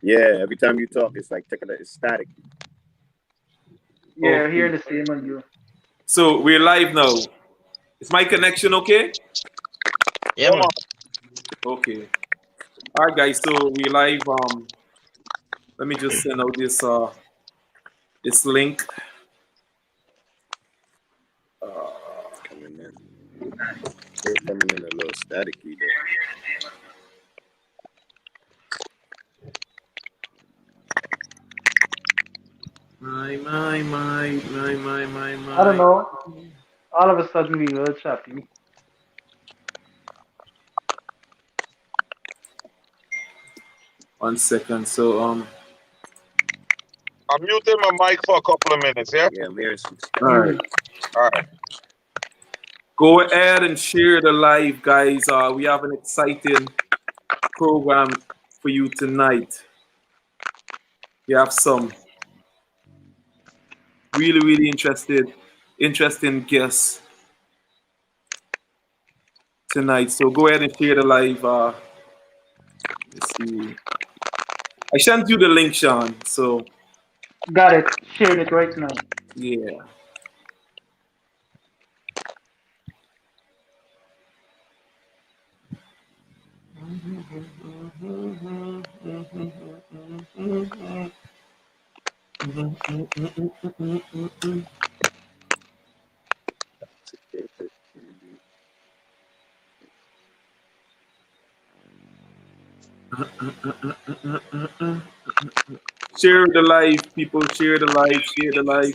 Yeah, every time you talk, it's like it's static. Yeah, Okay. hearing the same on you. So we're live now. Is my connection okay? Yeah, man. Okay. All right, guys. So we live. Let me just send out this link. Coming in. They're coming in a little staticky there. My. I don't know. All of a sudden we were choppy. One second. So I'm muting my mic for a couple of minutes, yeah? Yeah, I'm hearing some all right. All right. Go ahead and share the live, guys. We have an exciting program for you tonight. We have some really interesting guests tonight. So go ahead and share the live. Let's see. I sent you the link, Sean. So Got it. Sharing it right now. yeah. Share the live, people. Share the live. Share the live.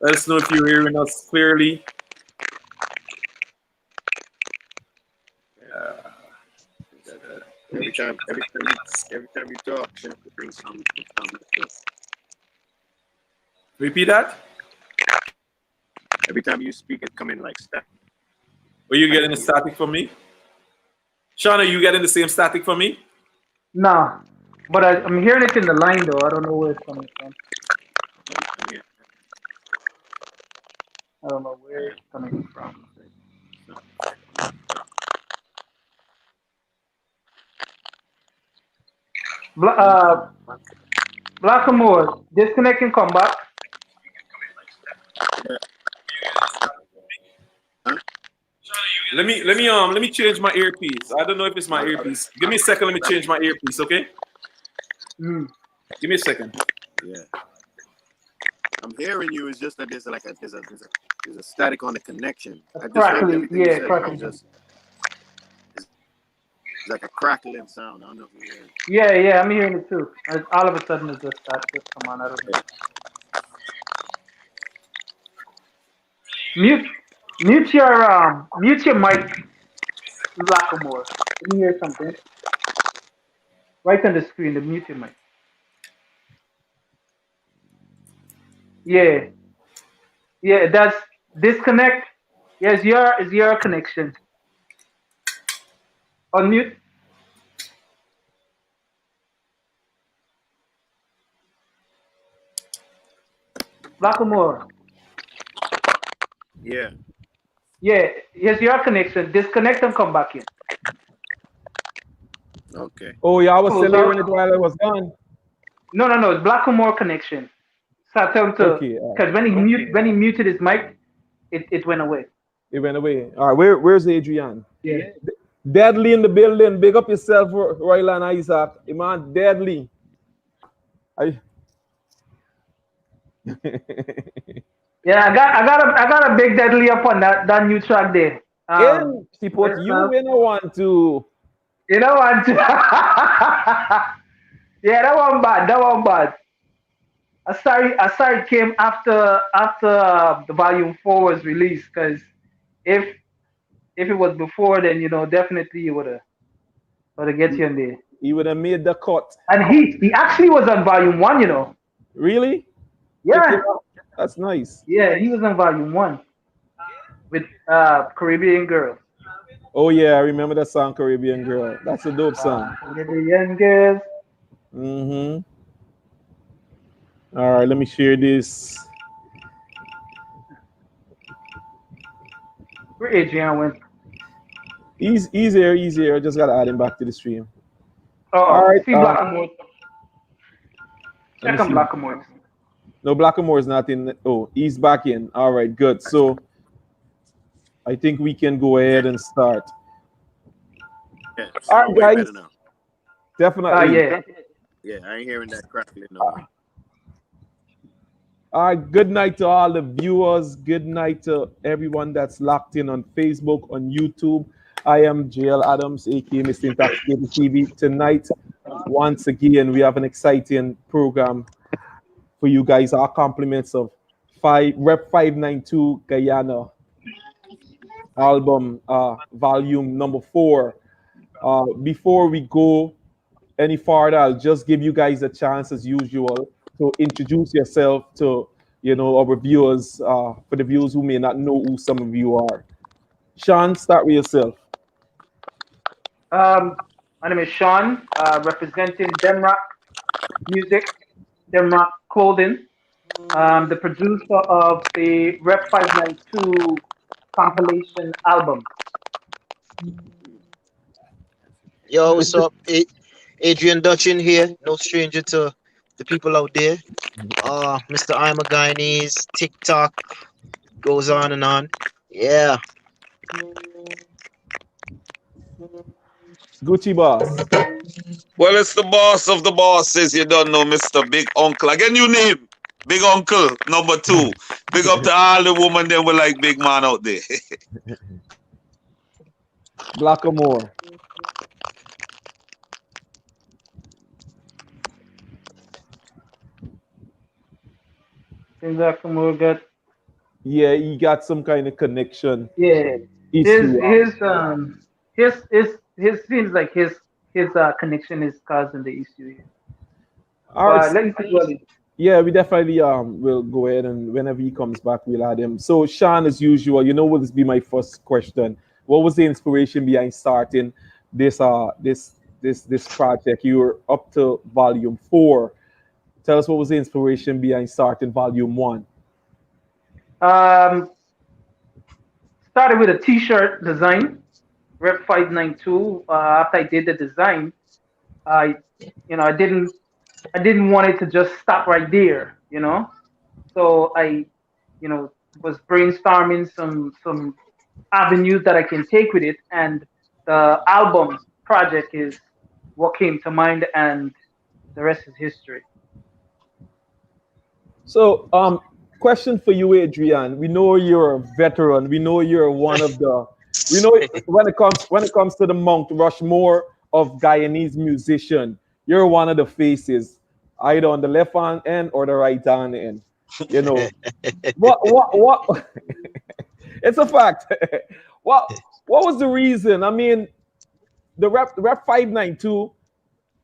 Let us know if you're hearing us clearly. every time you talk, you have to bring some. Repeat that. Every time you speak, it come in like static. Are you getting the static from me? Sean, are you getting the same static from me? Nah. But I'm hearing it in the line though. I don't know where it's coming from. I don't know where it's coming from. Bla- uh, Blackamore, disconnect and come back. Let me change my earpiece. I don't know if it's my earpiece. Give me a second. Let me change my earpiece. Okay. Mm. Give me a second. Yeah, I'm hearing you. It's just that there's a static on the connection. I just heard Crackly, everything you yeah, said. crackly. It's like a crackling sound. I don't know if you hear it. Yeah, I'm hearing it too. All of a sudden it just starts. Just come on, I don't know. Mute, mute your mic, Blackamore. Let me hear something. Right on the screen, the mute your mic. Yeah, yeah, that's disconnect. Yes, your connection. Unmute. Blackamore. Yeah. Yeah, here's your connection. Disconnect and come back in. Okay. Oh yeah, I was Close still hearing out. it while I was gone. No, it's Blackamore connection. So I tell him to, Okay. because when he muted his mic, it went away. It went away. All right. Where's Adrian? Yeah. Deadly in the building. Big up yourself, Royal and Isaac. Iman, Deadly. I... Yeah, I got a big deadly up on that new track there. And she put you Yourself, in a one too. you know what? Yeah, that one bad. That one bad. I sorry it came after the volume 4 was released. Cause if if it was before, then definitely you would have get you in there. He would have made the cut. And he actually was on volume 1. Really? Check him Yeah, out. That's nice. yeah, he was on volume 1 with Caribbean Girl. Oh yeah, I remember that song Caribbean Girl. That's a dope song. Caribbean Girls. Mm-hmm. All right, let me share this. Where Adrian went. Easier. I just gotta add him back to the stream. All Oh, right. see Blackamore. Let me Check on see. Blackamore. No, Blackamore is not in. Oh, he's back in. All right, good. So I think we can go ahead and start. Yeah, All sound right, way guys. better now. Definitely. Yeah. Yeah, I ain't hearing that crackling no more. All right, good night to all the viewers. Good night to everyone that's locked in on Facebook, on YouTube. I am JL Adams, aka Mr. Intoxicated TV. Tonight, once again, we have an exciting program for you guys. Our compliments of Rep 592 Guyana album, volume number 4. Before we go any farther, I'll just give you guys a chance, as usual, to introduce yourself to our viewers. For the viewers who may not know who some of you are. Shawn, start with yourself. My name is Shawn, representing DemRoc Music, DemRoc Clothing. The producer of the Rep 592 compilation album. Yo, what's up? Adrian Dutchin here, no stranger to the people out there. Mr. I'm a Guyanese, TikTok goes on and on. Yeah. Gucci Boss. Well, it's the boss of the bosses. You don't know, Mr. Big Uncle. Again, you name Big Uncle number 2. Big up to all the women that were like big man out there. Blackamore. Seems like Kamur got Yeah, he got some kind of connection yeah. issue. His seems like his connection is causing the issue here. All But right. let me see what it. Yeah, we definitely will go ahead, and whenever he comes back, we'll add him. So Shawn, as usual, what this be my first question. What was the inspiration behind starting this project? You were up to volume 4. Tell us what was the inspiration behind starting volume 1. Started with a T-shirt design, Rep 592. After I did the design, I I didn't want it to just stop right there. So I was brainstorming some avenues that I can take with it, and the album project is what came to mind, and the rest is history. So, question for you, Adrian. We know you're a veteran. We know you're one of the. We know when it comes to the Mount Rushmore of Guyanese musician, you're one of the faces, either on the left hand end or the right hand end. What? It's a fact. What was the reason? I mean, the rep 592.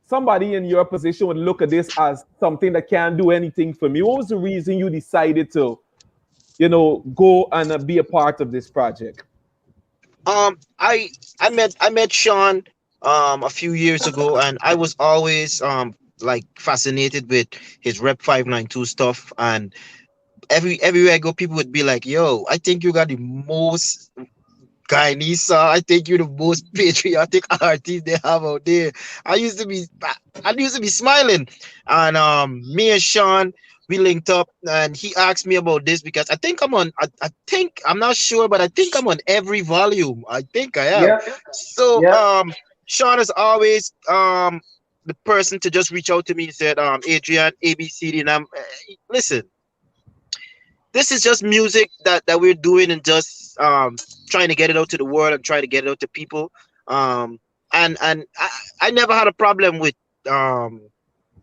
Somebody in your position would look at this as something that can't do anything for me. What was the reason you decided to, go and be a part of this project? I met Shawn a few years ago, and I was always like fascinated with his Rep 592 stuff. And everywhere I go, people would be like, "Yo, I think you got the most Guyanese. I think you're the most patriotic artist they have out there." I used to be, I used to be smiling, and me and Shawn, we linked up, and he asked me about this because I think I'm on. I think I'm not sure, but I think I'm on every volume. I think I am. Yep, So yep. Shawn is always the person to just reach out to me and said, Adrian, ABCD, and listen, this is just music that we're doing, and just trying to get it out to the world and trying to get it out to people. And I never had a problem with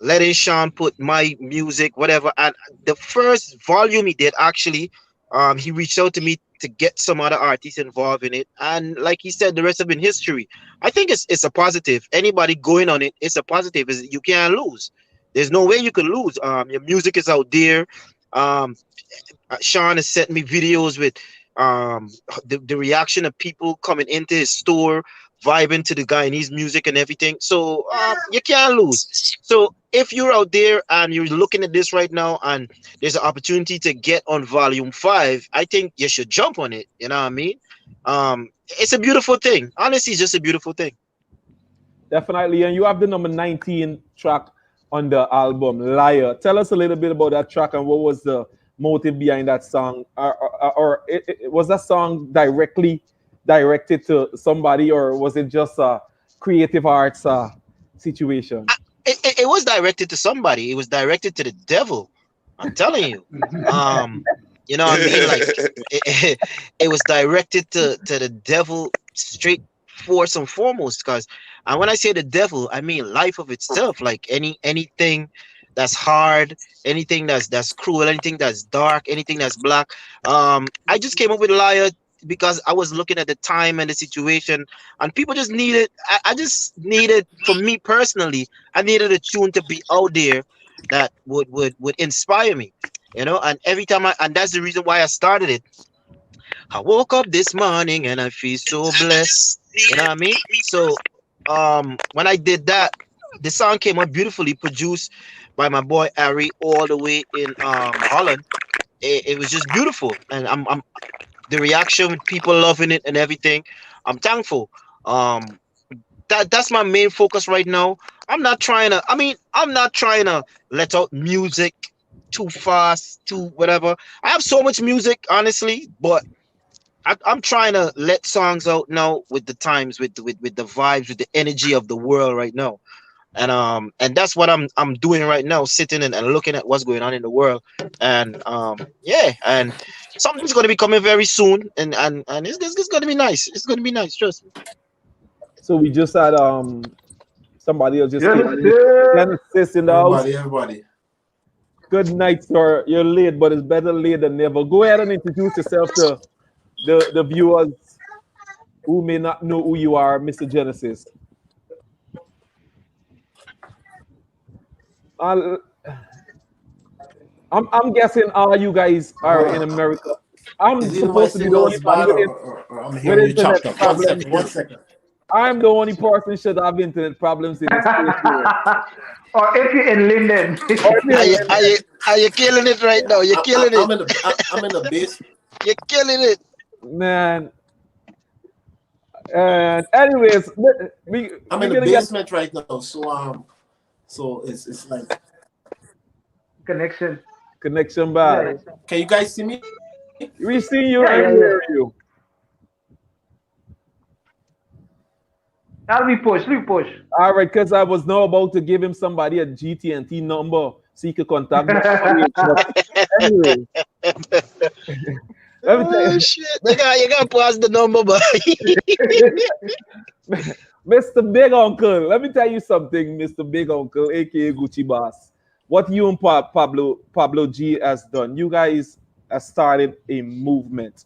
letting Shawn put my music, whatever. And the first volume he did, actually, he reached out to me to get some other artists involved in it. And like he said, the rest have been history. I think it's a positive. Anybody going on it, it's a positive. You can't lose. There's no way you can lose. Your music is out there. Shawn has sent me videos with the reaction of people coming into his store, vibing to the Guyanese music and everything. So you can't lose. So if you're out there and you're looking at this right now, and there's an opportunity to get on volume 5, I think you should jump on it. You know what I mean? It's a beautiful thing. Honestly, it's just a beautiful thing. Definitely. And you have the number 19 track on the album Liar. Tell us a little bit about that track and what was the motive behind that song, was that song directly directed to somebody, or was it just a creative arts situation? It was directed to somebody. It was directed to the devil. I'm telling you. You know what I mean? Like it was directed to the devil straight first and foremost. Because, and when I say the devil, I mean life of itself. Like anything that's hard, anything that's cruel, anything that's dark, anything that's black. I just came up with Liar because I was looking at the time and the situation, and people just needed. I just needed, for me personally, I needed a tune to be out there that would inspire me, you know. And every time and that's the reason why I started it. I woke up this morning and I feel so blessed, you know what I mean. So when I did that, the song came out beautifully, produced by my boy Ari, all the way in Holland. It was just beautiful, and I'm the reaction with people loving it and everything. I'm thankful. That's my main focus right now. I'm not trying to. I mean, I'm not trying to let out music too fast, too whatever. I have so much music, honestly, but I'm trying to let songs out now with the times, with the vibes, with the energy of the world right now. And that's what I'm doing right now, sitting and looking at what's going on in the world. And yeah, and something's going to be coming very soon, and it's going to be nice. It's going to be nice, trust me. So we just had somebody else just Yes, came in. sir. Genesis in the house. Everybody. Good night, sir. You're late, but it's better late than never. Go ahead and introduce yourself to the viewers who may not know who you are, Mr. Genesis. I'm guessing all you guys are in America. I'm Is it my supposed to be the only signal's bad one or I'm with hearing you internet chopped up? problems. One second. I'm the only person should have internet problems in this place here. Or if you're in Linden. Are you killing it right now? You're killing I'm it. I'm in the base. You're killing it. Man. And anyways, I'm we're in the gonna get basement right now. So it's like, Connection. connection Yeah. bad. can you guys see me? We see you Yeah, and yeah, hear you. That'll be push. Let me push. All right, because I was now about to give him somebody a GT&T number so he could contact me. But anyway, let me tell Oh you, shit! You got to pass the number, but Mr. Big Uncle, let me tell you something, Mr. Big Uncle, aka Gucci Boss. What you and Pablo G has done, you guys have started a movement.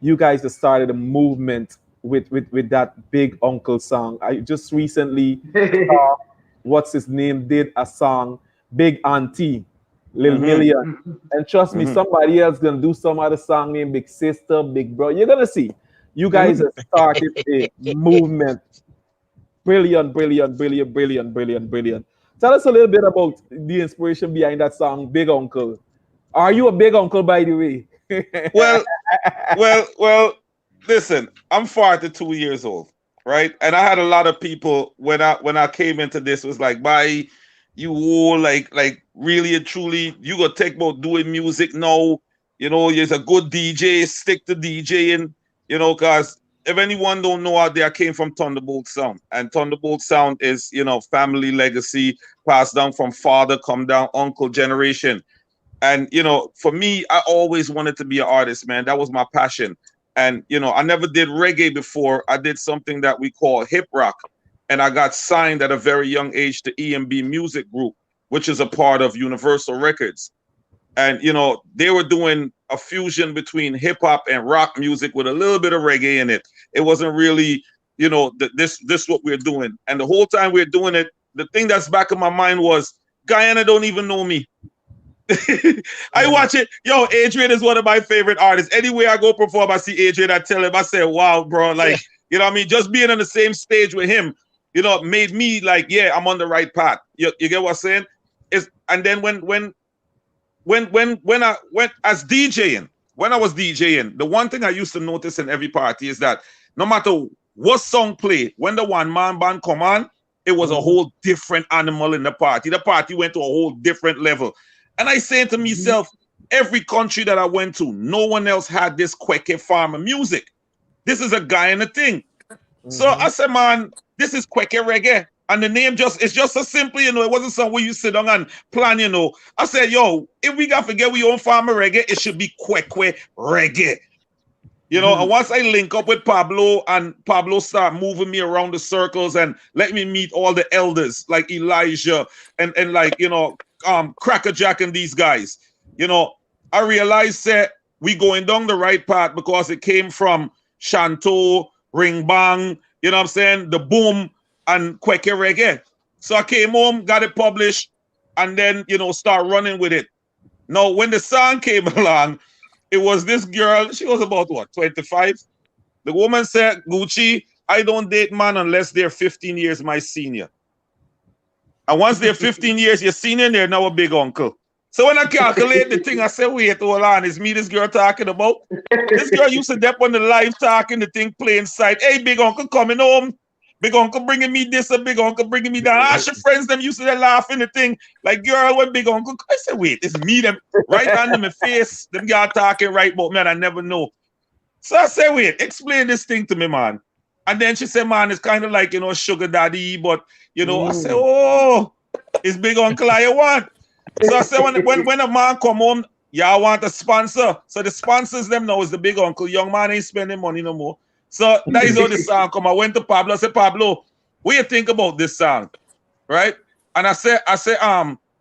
You guys have started a movement with that Big Uncle song. I just recently saw what's his name did a song, Big Auntie, Lil Million. And trust me, somebody else gonna do some other song named Big Sister, Big Bro. You're gonna see. You guys have started a movement. Brilliant, brilliant, brilliant, brilliant, brilliant, brilliant. Tell us a little bit about the inspiration behind that song, Big Uncle. Are you a big uncle, by the way? Well. Listen, I'm 42 years old, right? And I had a lot of people when I came into this was like, "Bye, you all like really and truly, you gonna take about doing music now. You know, you're a good DJ, stick to DJing. You know, cause if anyone don't know out there, I came from Thunderbolt Sound, and Thunderbolt Sound is family legacy passed down from father, come down uncle generation. And for me, I always wanted to be an artist, man. That was my passion. And I never did reggae before. I did something that we call hip rock, and I got signed at a very young age to EMB Music Group, which is a part of Universal Records. And they were doing a fusion between hip hop and rock music with a little bit of reggae in it. It wasn't really, this what we're doing. And the whole time we're doing it, the thing that's back in my mind was Guyana don't even know me. I watch it. Yo, Adrian is one of my favorite artists. Anywhere I go perform, I see Adrian. I tell him, I say, wow, bro, like, what I mean? Just being on the same stage with him, made me like, yeah, I'm on the right path. You get what I'm saying? And then when I went as DJing, when I was DJing, the one thing I used to notice in every party is that no matter what song play, when the one man band come on, it was a whole different animal in the party. The party went to a whole different level. And I said to myself, every country that I went to, no one else had this Kweke farmer music. This is a Guyana thing. So I said, man, this is Kweke reggae. And the name it's just so simple, you know, it wasn't somewhere you sit down and plan, you know. I said, yo, if we got to forget we own farmer reggae, it should be Kweke reggae. You know, and once I link up with Pablo and Pablo start moving me around the circles and let me meet all the elders like Elijah and like, you know, Cracker Jack and these guys, you know, I realized that we going down the right path because it came from Shanto, Ring Bang, you know what I'm saying, the boom, and Kweke reggae. So I came home, got it published, and then, you know, start running with it. Now, when the song came along, it was this girl, she was about, what, 25? The woman said, Gucci, I don't date man unless they're 15 years my senior. And once they're 15 years your senior, they're now a big uncle. So when I calculate the thing, I said, wait, hold on, is me this girl talking about? This girl used to dep on the live talking, the thing playing side. Hey, big uncle coming home. Big uncle bringing me this, a big uncle bringing me that. Ask your friends, them used to laughing the thing. Like, girl, when big uncle, I said, wait, it's me, them right under my face. Them y'all talking right about me, and I never know. So I said, wait, explain this thing to me, man. And then she said, man, it's kind of like, you know, sugar daddy, but, you know, I said, oh, it's big uncle I want. So I said, when a man come home, y'all want a sponsor. So the sponsors them now is the big uncle. Young man ain't spending money no more. So that is how the song come. I went to Pablo. I said, Pablo, what do you think about this song? Right? And I said,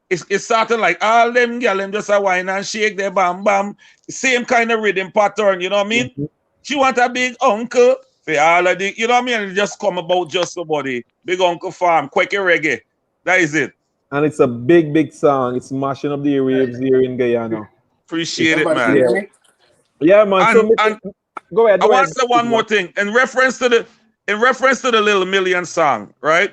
it's something like all them girl them just a whine and shake their bam bam. Same kind of rhythm pattern, you know what I mean? She want a big uncle for all of the, you know what I mean? And it just come about just somebody. Big Uncle Farm, Kweke reggae. That is it. And it's a big, big song. It's mashing up the airwaves here in Guyana. Appreciate it, man. Yeah, man. And go ahead. I want to say one more thing in reference to the Little Million song, right?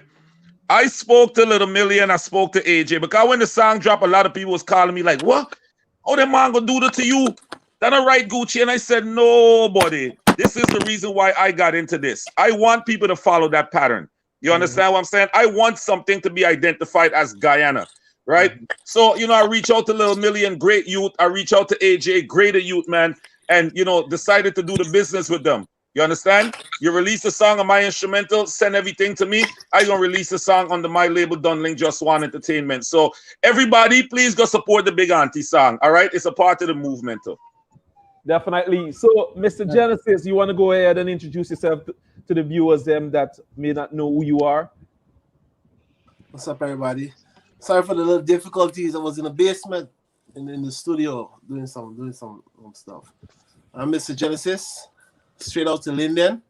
I spoke to Little Million, I spoke to AJ because when the song dropped, a lot of people was calling me like, "What? Oh, that man gonna do that to you? That a right, Gucci?" And I said, "Nobody. This is the reason why I got into this. I want people to follow that pattern. You understand what I'm saying? I want something to be identified as Guyana, right? So, you know, I reach out to Little Million, great youth. I reach out to AJ, greater youth, man. And, you know, decided to do the business with them. You understand? You release a song on my instrumental, send everything to me. I gonna release a song under my label, Dunling Just One Entertainment. So everybody, please go support the Big Auntie song. All right, it's a part of the movement. Definitely. So, Mr. Genesis, you want to go ahead and introduce yourself to the viewers them that may not know who you are? What's up, everybody? Sorry for the little difficulties. I was in the basement in the studio doing some stuff. I'm Mr. Genesis, straight out to Linden.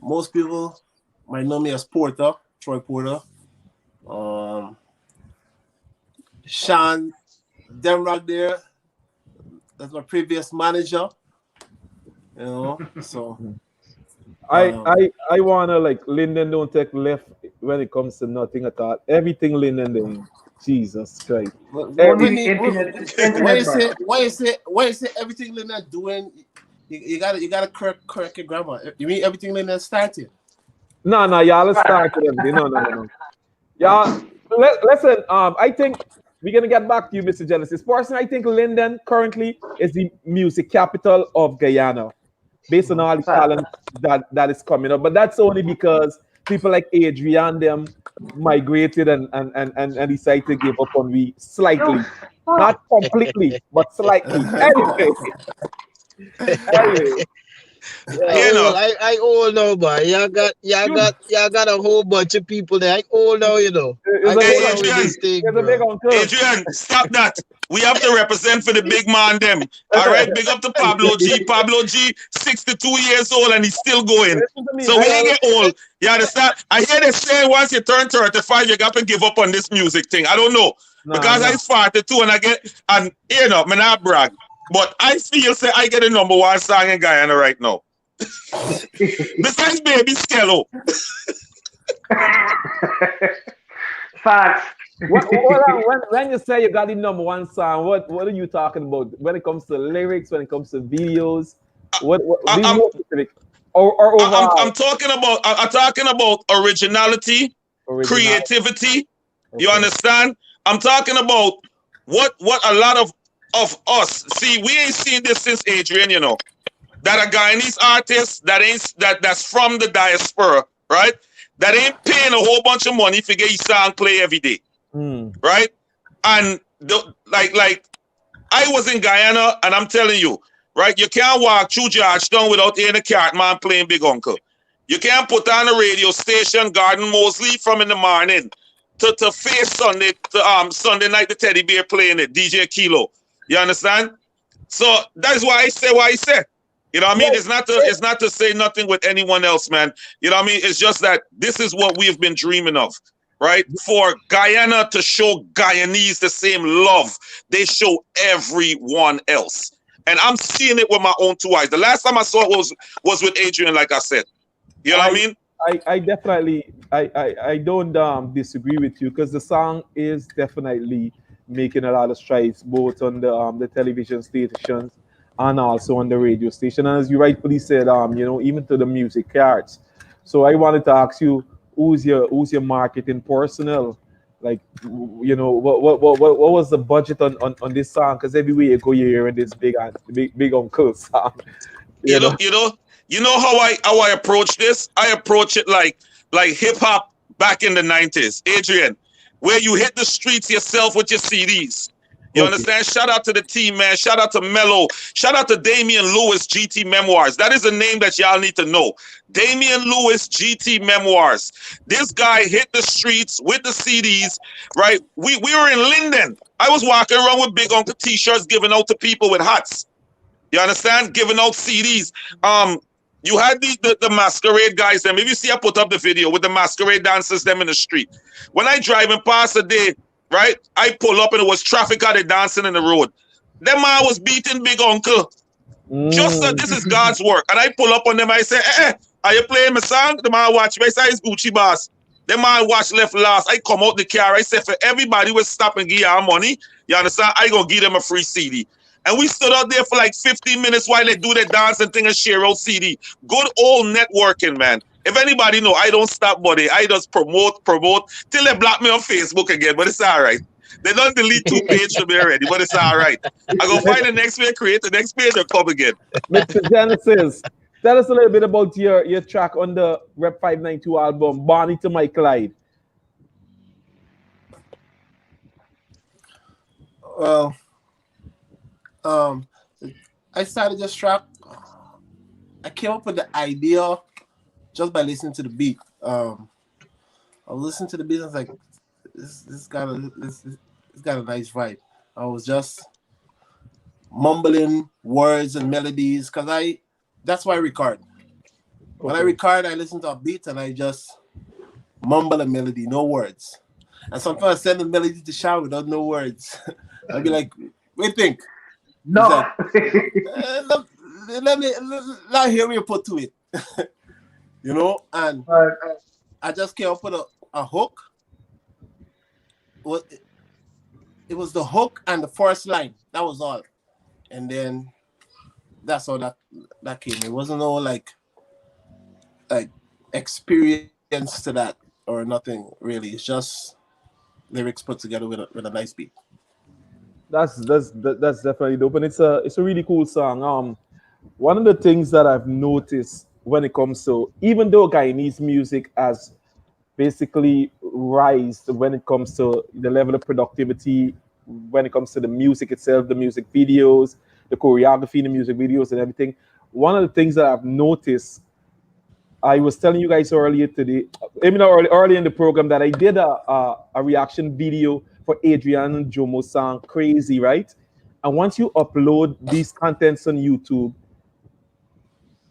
Most people might know me as Porter, Troy Porter. Shawn DemRoc there, that's my previous manager. You know, so I wanna, like, Linden don't take left when it comes to nothing at all. Everything Linden doing. Jesus Christ. Why you say everything Linden doing? You gotta correct your grammar. You mean everything Linden started? No, y'all started everything. No. Y'all, listen. I think we're gonna get back to you, Mr. Genesis. Personally, I think Linden currently is the music capital of Guyana, based on all the talent that is coming up. But that's only because people like Adrian them migrated and decided to give up on we slightly, not completely, but slightly. Anyway. You know, I all know, boy. Y'all got a whole bunch of people there. I all know, you know. Adrian, stop that. We have to represent for the big man them. All right, big up to Pablo G. Pablo G, 62 years old and he's still going. So we ain't get old. You understand? I hear they say once you turn 35, you got to give up on this music thing. I don't know. Because I started too and you know, man, I brag. But I feel say I get a #1 song in Guyana right now. Besides Baby Skello. Facts. When you say you got the #1 song, what are you talking about? When it comes to lyrics, when it comes to videos, what be more specific? or I'm overall talking about originality, original. creativity. You Okay. understand? I'm talking about what a lot of us see. We ain't seen this since Adrian, you know. That a Guyanese artist that ain't that's from the diaspora, right? That ain't paying a whole bunch of money to get his song play every day, Mm. right? And like I was in Guyana, and I'm telling you, right? You can't walk through Georgetown without hearing a Cartman playing Big Uncle. You can't put on a radio station, Garden Mosley, from in the morning to face Sunday night the Teddy Bear playing it, DJ Kilo. You understand? So that's why I say what I say. You know what I mean? Yeah, It's not to say nothing with anyone else, man. You know what I mean? It's just that this is what we've been dreaming of, right? For Guyana to show Guyanese the same love they show everyone else. And I'm seeing it with my own two eyes. The last time I saw it was with Adrian, like I said. You know what I I mean? I definitely I don't disagree with you because the song is definitely making a lot of strides both on the television stations and also on the radio station. And as you rightfully said, even to the music cards. So I wanted to ask you, who's your marketing personnel? Like, what was the budget on this song? Because everywhere you go, you're hearing this big uncle song. You You know, know. you know, you know how I approach this? I approach it like hip hop back in the 90s. Adrian, where you hit the streets yourself with your CDs. You Okay. understand? Shout out to the team, man. Shout out to Mello. Shout out to Damian Lewis, GT Memoirs. That is a name that y'all need to know. Damian Lewis, GT Memoirs. This guy hit the streets with the CDs, right? We were in Linden. I was walking around with Big Uncle t-shirts giving out to people with hats. You understand? Giving out CDs. You had the masquerade guys. Them. If you see, I put up the video with the masquerade dancers. Them in the street. When I driving past a day, right? I pull up and it was traffic out there dancing in the road. Them man was beating Big Uncle. Just that Mm. this is God's work. And I pull up on them. I say, are you playing my song? The man watch me. I say, it's Gucci Boss. The man watch left last. I come out the car. I say, for everybody will stop and give you money. You understand? I gonna give them a free CD. And we stood out there for like 15 minutes while they do their dance and thing and share out CD. Good old networking, man. If anybody know, I don't stop, buddy. I just promote till they block me on Facebook again. But it's all right. They don't delete 2 pages from me already, but it's all right. I go find the next page, create the next page, and come again. Mr. Genesis, tell us a little bit about your track on the Rep 592 album, Barney to My Clyde. Well, I started this track. I came up with the idea just by listening to the beat. I was listening to the beat. And I was like, this got a nice vibe. I was just mumbling words and melodies because that's why I record. When I record, I listen to a beat and I just mumble a melody, no words. And sometimes I send the melody to Shawn without no words. I'll be like, what do you think? No. Like, let me hear me put to it. You know, and I just came up with a hook. It was the hook and the first line. That was all. And then that's how that came. It wasn't no like experience to that or nothing really. It's just lyrics put together with a nice beat. That's definitely dope, and it's a really cool song. One of the things that I've noticed when it comes to, even though Guyanese music has basically rise when it comes to the level of productivity, when it comes to the music itself, the music videos, the choreography, the music videos, and everything. One of the things that I've noticed, I was telling you guys earlier today, early in the program, that I did a reaction video for Adrian and Jomo's song "Crazy," right? And once you upload these contents on YouTube,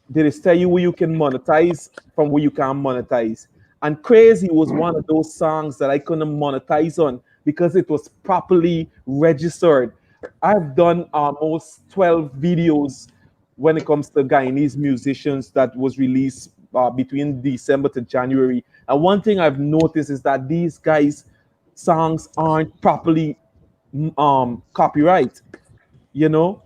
they just tell you where you can monetize from where you can't monetize. And Crazy was one of those songs that I couldn't monetize on because it was properly registered. I've done almost 12 videos when it comes to Guyanese musicians that was released between December to January. And one thing I've noticed is that these guys' songs aren't properly copyright, you know?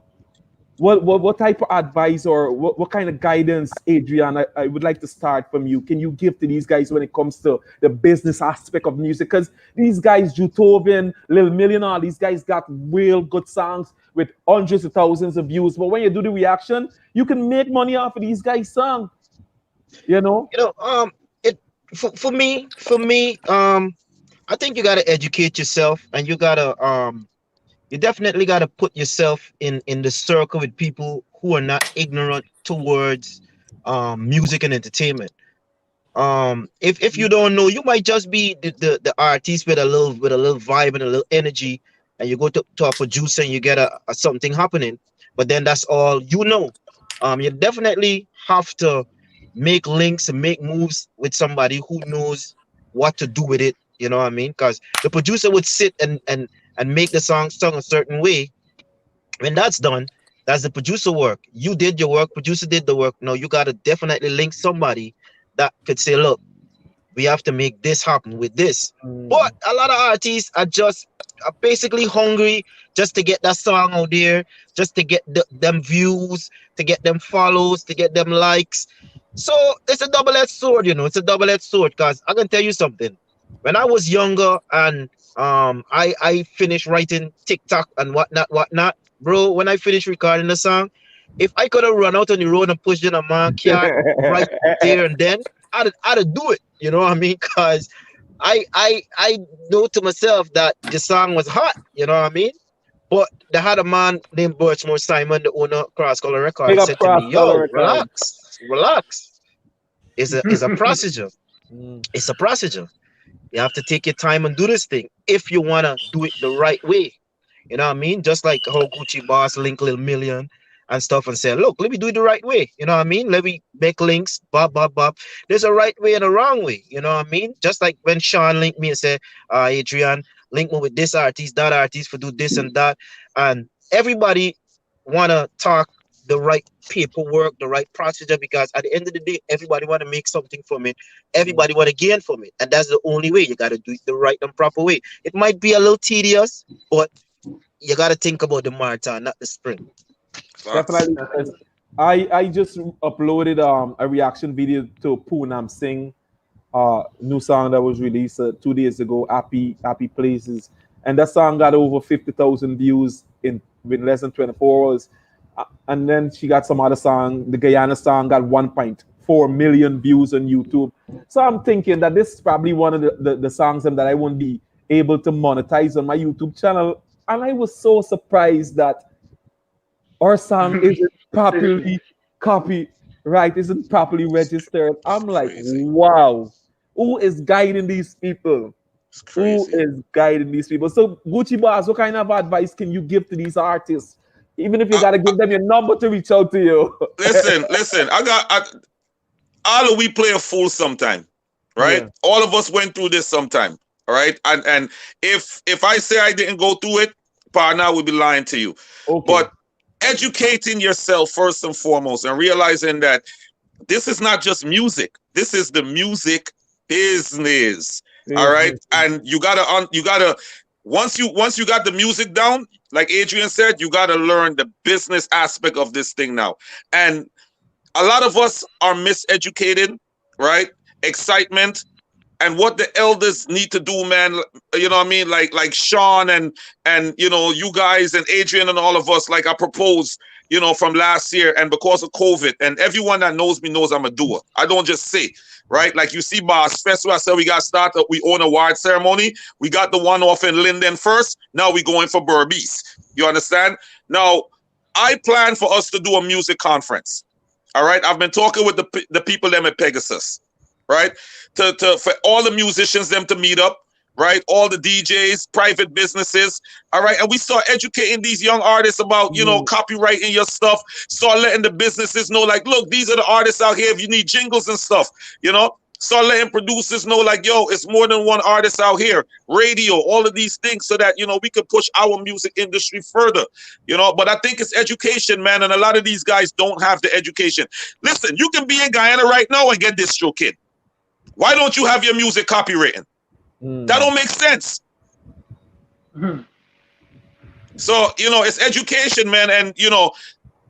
what type of advice or what kind of guidance, Adrian, I would like to start from you. Can you give to these guys when it comes to the business aspect of music? Because these guys, Jutovian, Lil Million, all these guys got real good songs with hundreds of thousands of views. But when you do the reaction, you can make money off of these guys' song. You know? It for me, I think you gotta educate yourself, and you definitely gotta put yourself in the circle with people who are not ignorant towards music and entertainment. If you don't know, you might just be the artist with a little vibe and a little energy, and you go to a producer and you get a something happening, but then that's all you know. You definitely have to make links and make moves with somebody who knows what to do with it. You know what I mean? Because the producer would sit and make the song a certain way. When that's done, that's the producer work. You did your work, producer did the work. No, you gotta definitely link somebody that could say, look, we have to make this happen with this. But a lot of artists are basically hungry just to get that song out there, just to get them views, to get them follows, to get them likes. So it's a double-edged sword, It's a double-edged sword, because I can tell you something. When I was younger and I finished writing TikTok and whatnot, bro. When I finished recording the song, if I could have run out on the road and pushed in a man car right there and then, I'd do it. You know what I mean? Because I know to myself that the song was hot. You know what I mean? But they had a man named Birchmore Simon, the owner of Cross Color Records, Big up said to me, Cross Color "Yo, Records. relax. It's a procedure. It's a procedure. You have to take your time and do this thing if you wanna do it the right way. You know what I mean? Just like how Gucci Boss link Lil Million and stuff and say, look, let me do it the right way. You know what I mean? Let me make links, bop, bop, bop. There's a right way and a wrong way. You know what I mean? Just like when Shawn linked me and said, Adrian, link me with this artist, that artist for do this and that. And everybody wanna talk the right paperwork, the right procedure, because at the end of the day, everybody want to make something from it. Everybody want to gain from it. And that's the only way. You got to do it the right and proper way. It might be a little tedious, but you got to think about the marathon, not the sprint. Definitely. Because I just uploaded a reaction video to Poonam Singh new song that was released 2 days ago, Happy Places. And that song got over 50,000 views in less than 24 hours. And then she got some other song, the Guyana song got 1.4 million views on YouTube. So I'm thinking that this is probably one of the songs that I won't be able to monetize on my YouTube channel. And I was so surprised that our song isn't properly copyright, isn't properly registered. I'm like, wow, who is guiding these people? Who is guiding these people? So Gucci Boss, what kind of advice can you give to these artists? Even if you gotta give them your number to reach out to you. listen. All of we play a fool sometime, right? Yeah. All of us went through this sometime, all right? And if I say I didn't go through it, partner, I would be lying to you. Okay. But educating yourself first and foremost, and realizing that this is not just music. This is the music business, all right? And you gotta once you got the music down, like Adrian said, you got to learn the business aspect of this thing now. And a lot of us are miseducated, right? Excitement and what the elders need to do, man. You know what I mean? Like Shawn and you guys and Adrian and all of us, like I proposed, from last year, and because of COVID, and everyone that knows me knows I'm a doer. I don't just say, right? Like you see, Boss Festival, I said we got started. We own a award ceremony. We got the one off in Linden first. Now we going for Berbice. You understand? Now, I plan for us to do a music conference. All right. I've been talking with the people them at Pegasus, right? For all the musicians them to meet up. Right, all the DJs, private businesses, all right, and we start educating these young artists about, copywriting your stuff. Start letting the businesses know, like, look, these are the artists out here. If you need jingles and stuff, start letting producers know, like, yo, it's more than one artist out here. Radio, all of these things, so that we can push our music industry further. But I think it's education, man, and a lot of these guys don't have the education. Listen, you can be in Guyana right now and get DistroKid. Why don't you have your music copywritten? That don't make sense. So, it's education, man. And,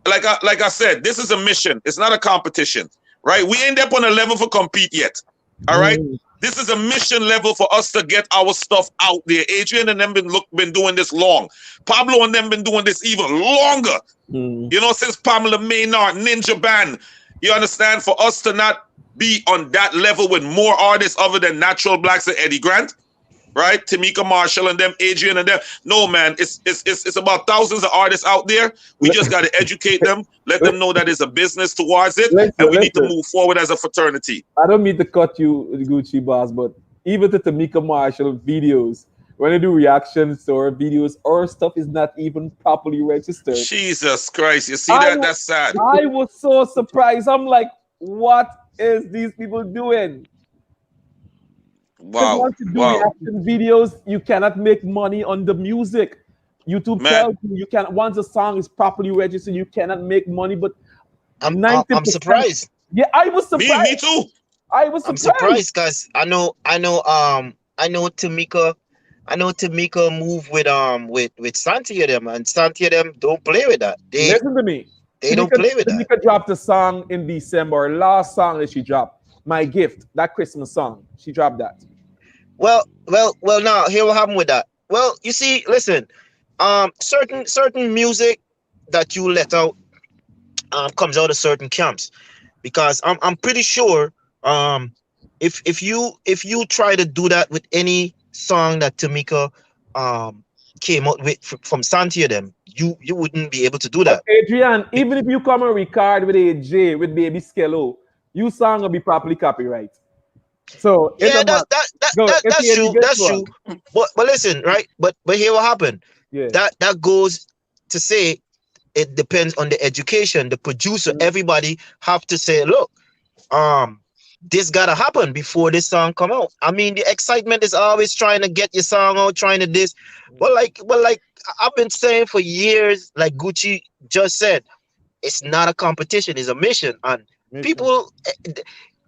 like I said, this is a mission. It's not a competition, right? We ain't up on a level for compete yet. All right. This is a mission level for us to get our stuff out there. Adrian and them been doing this long. Pablo and them been doing this even longer. You know, since Pamela Maynard, Ninja Band. You understand? For us to not be on that level with more artists other than Natural Blacks and Eddie Grant, right? Tamika Marshall and them, Adrian and them. No, man, it's about thousands of artists out there. We just got to educate them, let them know that it's a business towards it, and we need to move forward as a fraternity. I don't mean to cut you, Gucci Boss, but even the Tamika Marshall videos, when they do reactions to our videos, our stuff is not even properly registered. Jesus Christ, you see that? That's sad. I was so surprised. I'm like, what is these people doing? Wow. Once you do reaction videos, you cannot make money on the music. YouTube tells you can't. Once a song is properly registered, you cannot make money. But I'm surprised. Yeah, I was surprised. Me too. I'm surprised because I know Tamika. I know Tamika move with Santia them, and Santia them don't play with that. Listen to me. They don't play with that. Tamika dropped a song in December. Last song that she dropped, My Gift, that Christmas song. She dropped that. Well. Now here what happened with that. Well, you see, listen, certain music that you let out comes out of certain camps, because I'm pretty sure if you try to do that with any song that Tamika came out with from Santia them, you wouldn't be able to do that. But Adrian, even if you come and record with AJ with Baby Skello, your song will be properly copyright. So yeah, that's true. That's true. But listen, right? But here what happened. Yeah. That goes to say it depends on the education. The producer, everybody have to say, look, this gotta happen before this song come out. I mean, the excitement is always trying to get your song out, trying to this. But like I've been saying for years, like Gucci just said, it's not a competition, it's a mission. And people,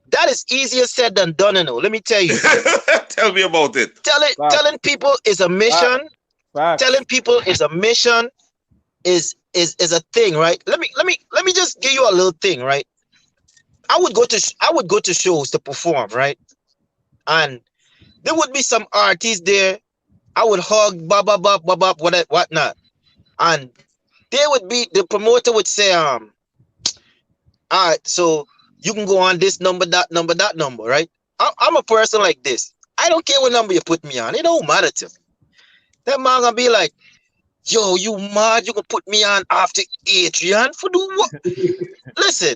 that is easier said than done, you know. Let me tell you. Tell me about it. Telling people is a mission. Telling people is a mission is a thing, right? Let me just give you a little thing, right? I would go to shows to perform, right? And there would be some artists there. I would hug, whatnot. And the promoter would say, all right, so you can go on this number, that number, right? I'm a person like this. I don't care what number you put me on. It don't matter to me. That man gonna be like, yo, you mad? You gonna put me on after Adrian for do what? Listen,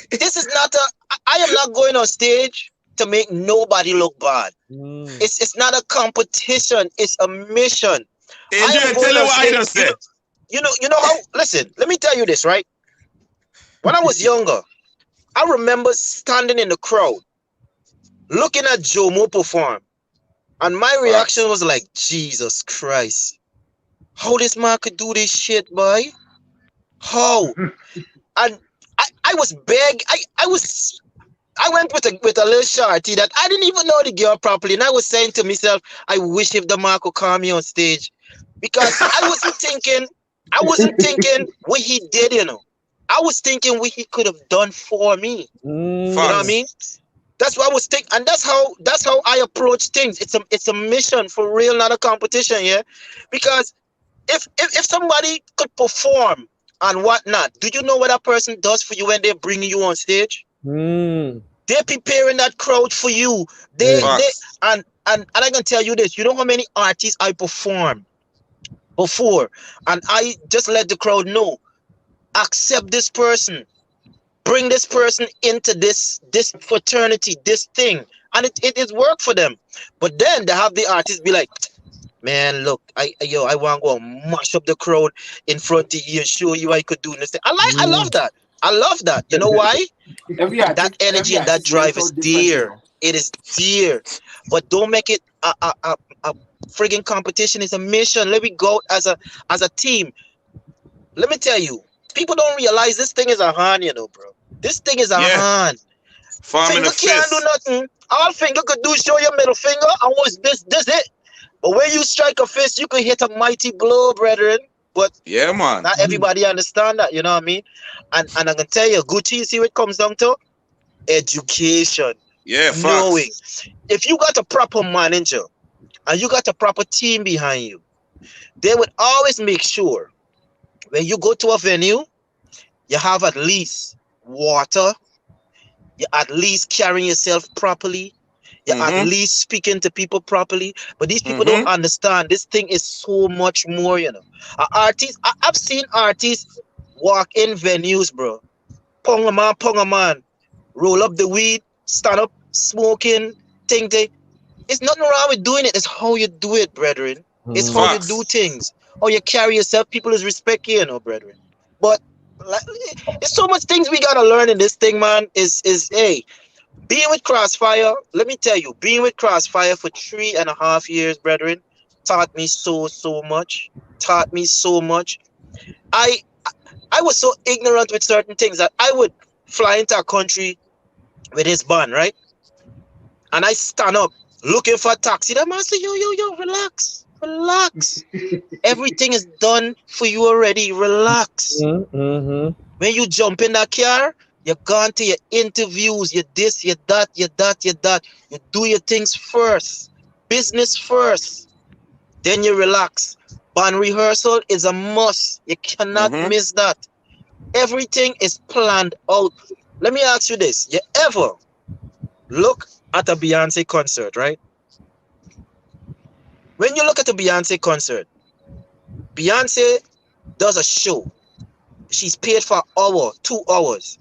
this is not I am not going on stage to make nobody look bad. It's not a competition. It's a mission. Adrian, tell you what I just said. You know how? Listen, let me tell you this, right? When I was younger, I remember standing in the crowd, looking at Jomo perform, and my reaction was like, Jesus Christ, how this man could do this shit, boy? How? And I was big. I went with a little shorty that I didn't even know the girl properly, and I was saying to myself, I wish if the man could call me on stage, because I wasn't thinking what he did, you know. I was thinking what he could have done for me. You know what I mean? That's what I was thinking, and that's how I approach things. It's a mission for real, not a competition, yeah. Because if somebody could perform and whatnot, do you know what that person does for you when they're bringing you on stage? They're preparing that crowd for you. And I can tell you this. You know how many artists I performed before, and I just let the crowd know, accept this person, bring this person into this fraternity, this thing, and it is work for them. But then they have the artists be like, man, look, I want to go mash up the crowd in front of you and show you I could do this thing. I love that. I love that. You know why? That energy and that drive is dear. It is dear. But don't make it a friggin' competition. It's a mission. Let me go as a team. Let me tell you, people don't realize this thing is a hand, you know, bro. This thing is a hand. Finger can't do nothing. All finger could do is show your middle finger and what's this it. But when you strike a fist, you can hit a mighty blow, brethren. but Yeah, man. not everybody understand that. You know what I mean? And I can tell you, Gucci, see what it comes down to? Education, Yeah, knowing. facts. If you got a proper manager and you got a proper team behind you, they would always make sure when you go to a venue, you have at least water, you at least carrying yourself properly, you're at Mm-hmm. least speaking to people properly. But these people don't Mm-hmm. understand this thing is so much more, you know. Artists, I've seen artists walk in venues, bro. Pong a man, roll up the weed, stand up, smoking, ting ting. It's nothing wrong with doing it. It's how you do it, brethren. It's how you do Facts. things. How you carry yourself. People is respect you, you know, brethren. But like, it's so much things we gotta learn in this thing, man. Is hey, being with Crossfire, let me tell you, being with Crossfire for 3.5 years, brethren, taught me so much. Taught me so much. I I was so ignorant with certain things that I would fly into a country with his band, right? And I stand up looking for a taxi. That man say, yo, relax, relax. Everything is done for you already. Relax. Mm-hmm. When you jump in that car, you're gone to your interviews, you this, you that, you that, you that. You do your things first. Business first. Then you relax. Band rehearsal is a must. You cannot Mm-hmm. miss that. Everything is planned out. Let me ask you this. You ever look at a Beyonce concert, right? When you look at a Beyonce concert, Beyonce does a show. She's paid for an hour, 2 hours.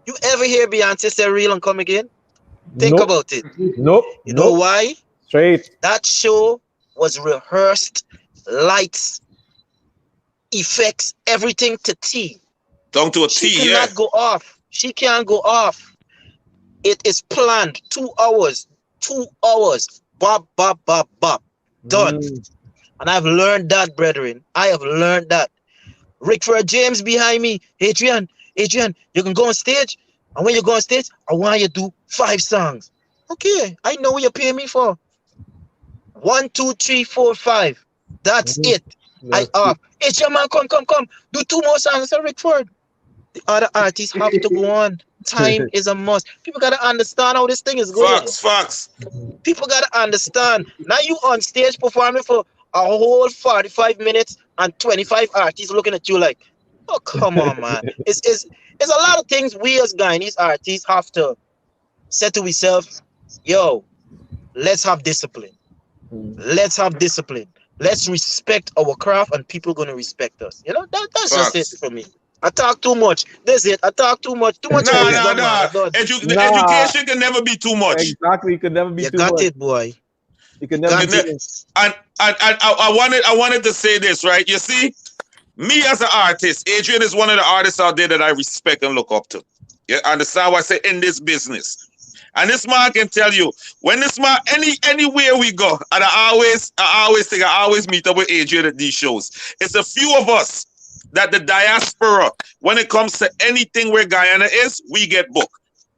You ever hear Beyonce say real and come again? Think Nope. about it. Nope. You know Nope. why? Straight. That show was rehearsed, lights, effects, everything to T. Down to a She T, yeah. cannot go off. She can't go off. It is planned 2 hours, 2 hours, bop, bop, bop, bop, done. Mm. And I've learned that, brethren. I have learned that. Rickford James behind me. Adrian, you can go on stage. And when you go on stage, I want you to do 5 songs. Okay, I know what you're paying me for. 1, 2, 3, 4, 5. That's Mhm. it. I That's it. Adrian, man, come. Do 2 more songs. I said, Rickford. The other artists have to go on. Time is a must. People gotta understand how this thing is going. Facts. People gotta understand. Now you on stage performing for a whole 45 minutes and 25 artists looking at you like, oh come on, man. It's a lot of things we as Guyanese artists have to say to ourselves, yo, let's have discipline. Let's have discipline. Let's respect our craft and people gonna respect us. You know, that's just it Facts. for me. I talk too much. That's it. I talk too much. Too much Nah. wisdom, man. I done. The Nah. education can never be too much. Exactly. It could never be You too got much. it, boy. It could You never got be it. too much. And I wanted to say this, right? You see, me as an artist, Adrian is one of the artists out there that I respect and look up to. You understand what I say in this business? And this man can tell you, when this man anywhere we go, and I always meet up with Adrian at these shows. It's a few of us that the diaspora, when it comes to anything where Guyana is, we get booked.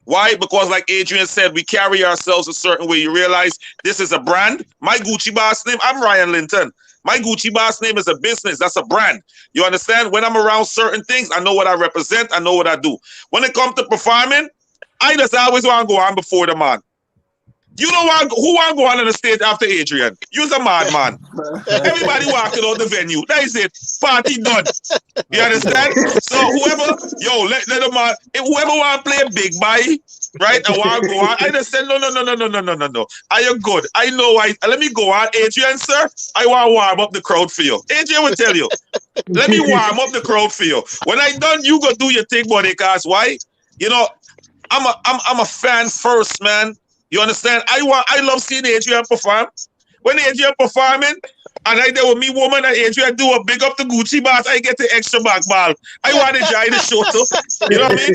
Why? Because like Adrian said, we carry ourselves a certain way. You realize this is a brand. My Gucci boss name, I'm Ryan Linton. My Gucci boss name is a business. That's a brand. You understand? When I'm around certain things, I know what I represent. I know what I do. When it comes to performing, I just always want to go on before the man. You know who want to go on the stage after Adrian? You're a madman. Everybody walking out the venue. That is it. Party done. You understand? So whoever, let the man, whoever want to play big boy, right? I want to go on. I just said, no. Are you good? I know. Let me go on. Adrian, sir, I want to warm up the crowd for you. Adrian will tell you. Let me warm up the crowd for you. When I done, you go do your thing, buddy. Cause why? You know, I'm a fan first, man. You understand? I love seeing Adrian perform. When Adrian performing, and I there with me woman and Adrian do a big up to Gucci boss, I get the extra back ball. I want to enjoy the show too. You know what I mean?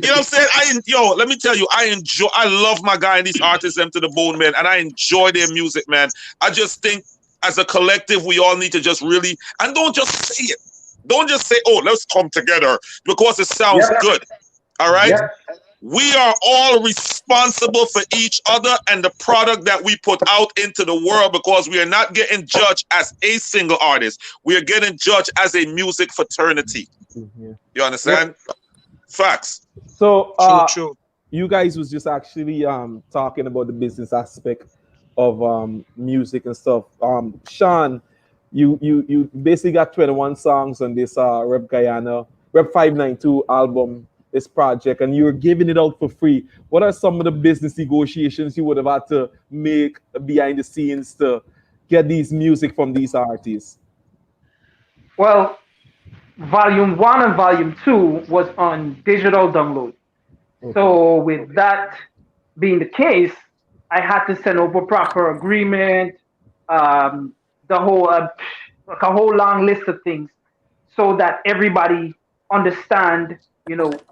You know what I'm saying? Let me tell you, I love my guy and these artists them to the bone, man, and I enjoy their music, man. I just think as a collective, we all need to just really, and don't just say it. Don't just say, oh, let's come together because it sounds good. All right? Yep. we are all responsible for each other and the product that we put out into the world, because we are not getting judged as a single artist. We are getting judged as a music fraternity. Yeah. You understand? Yep. Facts. So True. you guys was just actually talking about the business aspect of music and stuff. Shawn, you basically got 21 songs on this Rep 592 album, this project, and you're giving it out for free. What are some of the business negotiations you would have had to make behind the scenes to get these music from these artists? Well, Volume 1 and Volume 2 was on digital download. Okay. So with that being the case, I had to send over proper agreement, the whole like a whole long list of things, so that everybody understand,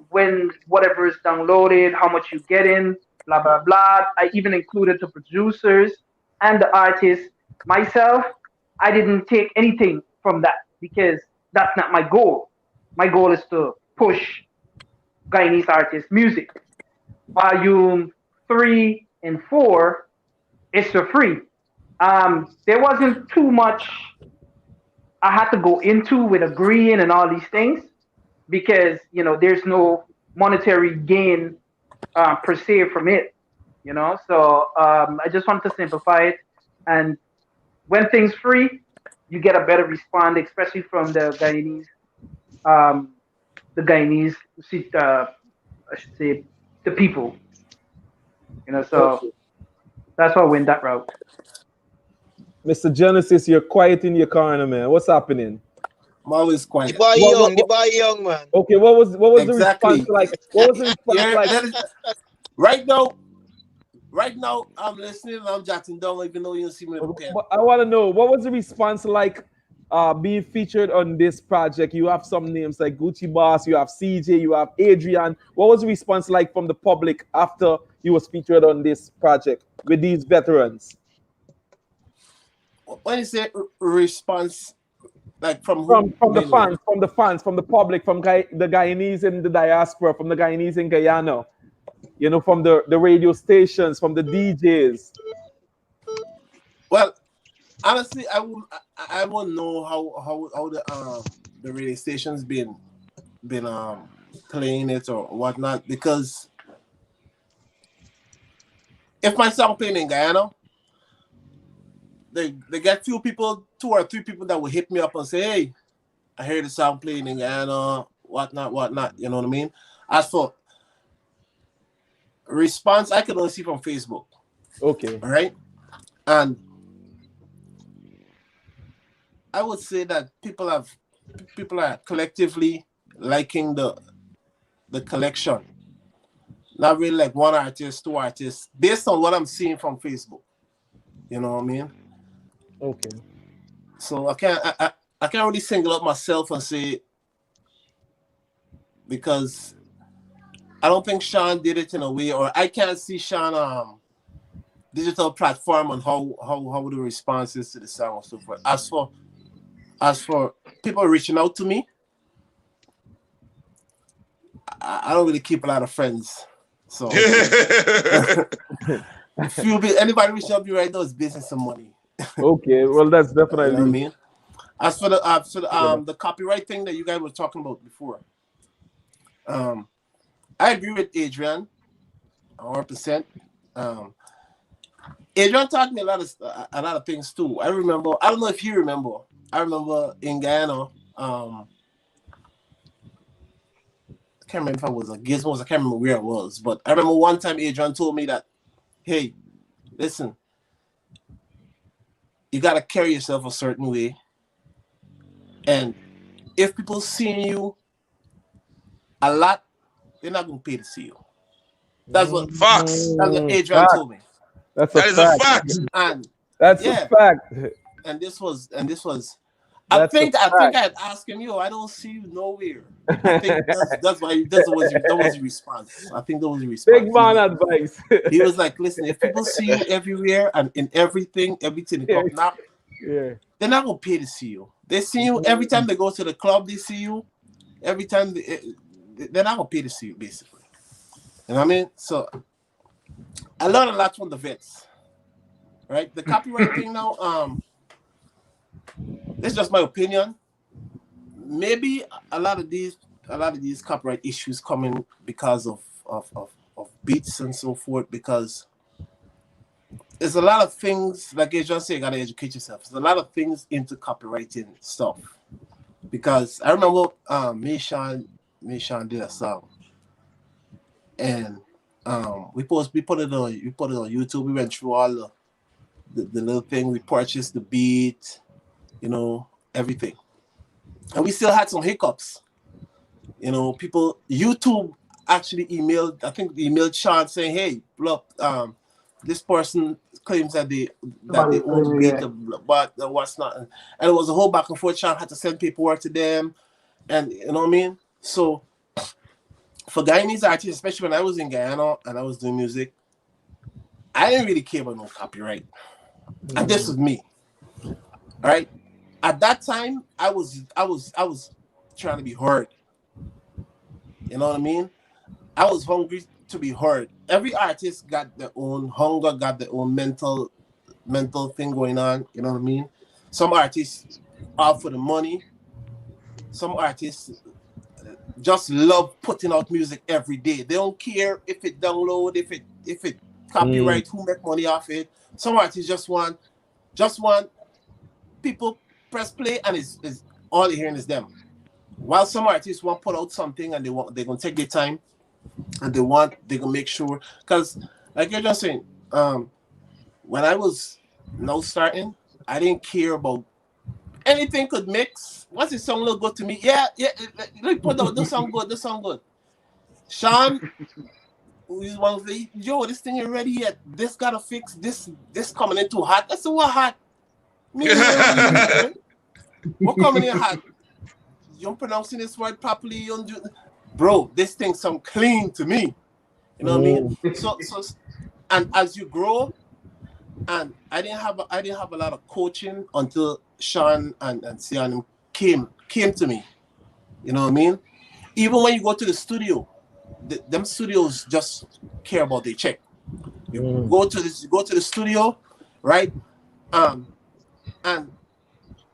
when whatever is downloaded, how much you get in, blah blah blah. I even included the producers and the artists. Myself, I didn't take anything from that because that's not my goal. My goal is to push Guyanese artist music. Volume 3 and 4 is for free. There wasn't too much I had to go into with agreeing and all these things because there's no monetary gain per se from it. So I just wanted to simplify it, and when things free, you get a better response, especially from the Guyanese. I should say, the people. So that's why I went that route. Mr. Genesis, you're quiet in your corner, man. What's happening? I'm always quiet. The boy young, man. Okay, what was exactly. the response like? What was the response like? Right now, I'm listening and I'm jotting down, even though you don't see me. I want to know, what was the response like being featured on this project? You have some names like Gucci Boss, you have CJ, you have Adrian. What was the response like from the public after you was featured on this project with these veterans? When you say response, like from the fans, from the public, from the Guyanese in the diaspora, from the Guyanese in Guyana, from the radio stations, from the DJs. Well, honestly, I won't know how the radio stations been playing it or whatnot, because if my song playing in Guyana, they get 2 or 3 people that will hit me up and say, hey, I heard the song playing in Guyana, whatnot, you know what I mean? As for response, I can only see from Facebook. Okay. All right? And I would say that people are collectively liking the collection. Not really like 1 artist, 2 artists, based on what I'm seeing from Facebook. You know what I mean? Okay. So I can't really single out myself and say, because I don't think Shawn did it in a way, or I can't see Shawn digital platform on how the response is to the song and so forth. As for people reaching out to me, I don't really keep a lot of friends. So anybody reaching out to me right now is business and money. Okay, well, that's definitely. You know what I mean? As for the copyright thing that you guys were talking about before, I agree with Adrian 100%. Adrian taught me a lot of things too. I remember. I don't know if you remember. I remember in Guyana. I can't remember if I was a Gizmos. I can't remember where it was, but I remember one time Adrian told me that, hey, listen, you gotta carry yourself a certain way, and if people seeing you a lot, they're not gonna pay to see you. That's what Adrian told me. That is a fact. And that's a fact. And this was. I think I had asked him, I don't see you nowhere. I think that was your response. I think that was your response. Big man advice. He was like, listen, if people see you everywhere and in everything up, they're not gonna pay to see you. They see you every time they go to the club. They see you every time. They're not gonna pay to see you, basically. You know what I mean? So I learned a lot from the vets. Right? The copyright thing now, this is just my opinion. Maybe a lot of these copyright issues coming because of beats and so forth, because there's a lot of things, like you just say, you gotta educate yourself. There's a lot of things into copywriting stuff. Because I remember me and Shawn did a song. And we put it on YouTube. We went through all the little thing. We purchased the beat, you know, everything. And we still had some hiccups. You know, YouTube actually emailed Shawn saying, hey, look, this person claims that they own the beat, but what's not. And it was a whole back and forth. Shawn had to send paperwork to them. And you know what I mean? So for Guyanese artists, especially when I was in Guyana and I was doing music, I didn't really care about no copyright. And this was me. All right. At that time, I was trying to be heard. You know what I mean? I was hungry to be heard. Every artist got their own hunger, got their own mental thing going on. You know what I mean? Some artists are for the money. Some artists just love putting out music every day. They don't care if it download, if it copyright, who make money off it. Some artists just want people press play and it's all you're hearing is them. While some artists want to put out something and they're gonna take their time and they're gonna make sure, because like you're just saying, when I was now starting, I didn't care about anything could mix. Once the song look good to me, yeah, let put out this song good. Shawn, who's one of the, yo, this thing ain't ready yet. This gotta fix this coming in too hot. That's what hot. What coming in hot? You're pronouncing this word properly. Bro, this thing sound clean to me. You know what I mean? So and as you grow, and I didn't have a lot of coaching until Shawn and Sian came to me. You know what I mean? Even when you go to the studio, them studios just care about their check. You go to the studio, right? And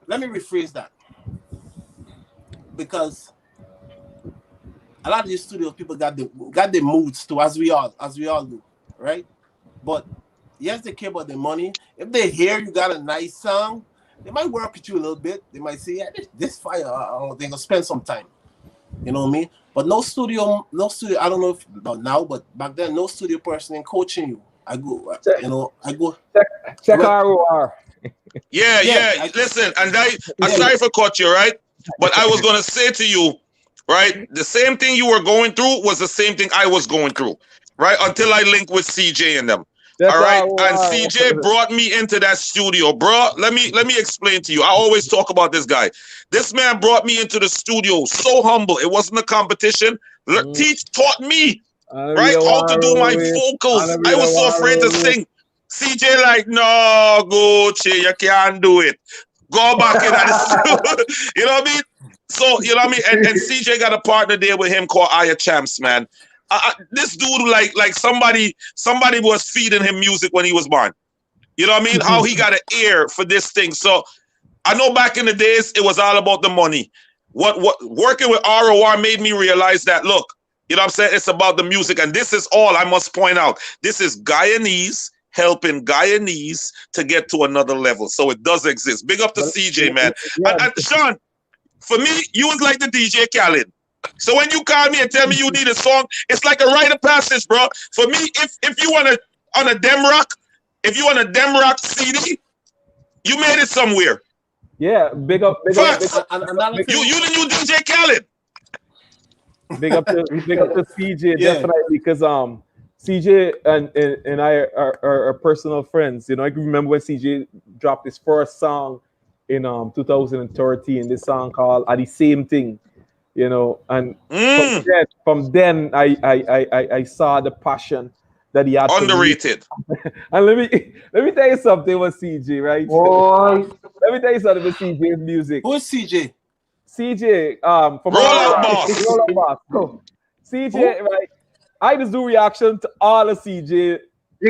let me rephrase that, because a lot of these studios people got the moods too, as we all do, right? But yes, they care about the money. If they hear you got a nice song, they might work with you a little bit. They might say, yeah, this fire, they're gonna spend some time. You know what I mean? But no studio, I don't know if about now, but back then, no studio person in coaching you. I go. Check ROR. Yeah. Listen, and I'm sorry for cut you, right? But I was gonna say to you, right? The same thing you were going through was the same thing I was going through, right? Until I linked with CJ and them. That's all right, ROR. and CJ brought me into that studio, bro. Let me explain to you. I always talk about this guy. This man brought me into the studio, so humble. It wasn't a competition. Taught me, right, how to do my vocals. I was so afraid to sing. CJ like, no, Gucci, you can't do it. Go back in the studio. You know what I mean? So, you know what I mean? And CJ got a partner there with him called Aya Champs, man. This dude, like somebody was feeding him music when he was born. You know what I mean? How he got an ear for this thing. So I know back in the days, it was all about the money. What working with ROR made me realize that, look, you know what I'm saying? It's about the music. And this is all I must point out. This is Guyanese helping Guyanese to get to another level. So it does exist. Big up to CJ, man. And Shawn, for me, you was like the DJ Khaled. So when you call me and tell me you need a song, it's like a rite of passage, bro. For me, if you want to on a DemRoc CD, you made it somewhere. Yeah, big up. You the new DJ Khaled. Big up to CJ, definitely, because CJ and I are personal friends. You know, I can remember when CJ dropped his first song in 2013. This song called "The Same Thing." You know, and from then I saw the passion that he had. Underrated. And let me tell you something with CJ, right? Boy. Let me tell you something with CJ's music. Who is CJ? CJ, from Roll Out Boss. Roll Out Boss. So, CJ, right? I just do reaction to all the CJ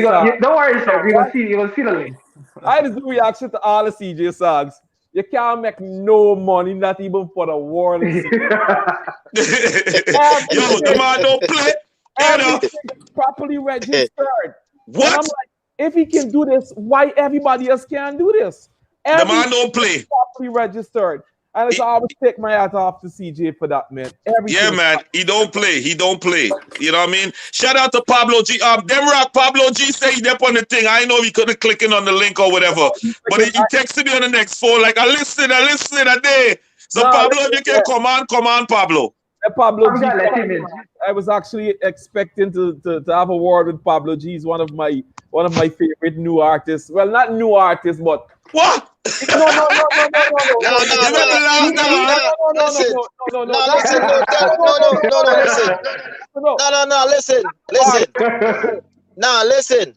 songs. Don't worry, sir. You're gonna see the link. I just do reaction to all the CJ songs. You can't make no money, not even for the world. Yo, the man don't play. Everything is properly registered. What? And I'm like, if he can do this, why everybody else can't do this? The man don't play. Properly registered. And it's always take my hat off to CJ for that, man. Yeah, man. He don't play. He don't play. You know what I mean? Shout out to Pablo G. DemRoc, Pablo G say he up on the thing. I know he couldn't click in on the link or whatever. But he texted me on the next phone like, I listen a day. So Pablo, if you can come on, Pablo. Pablo G. I was actually expecting to have a word with Pablo G. He's one of my favorite new artists. Well, not new artists, but what? No. Listen.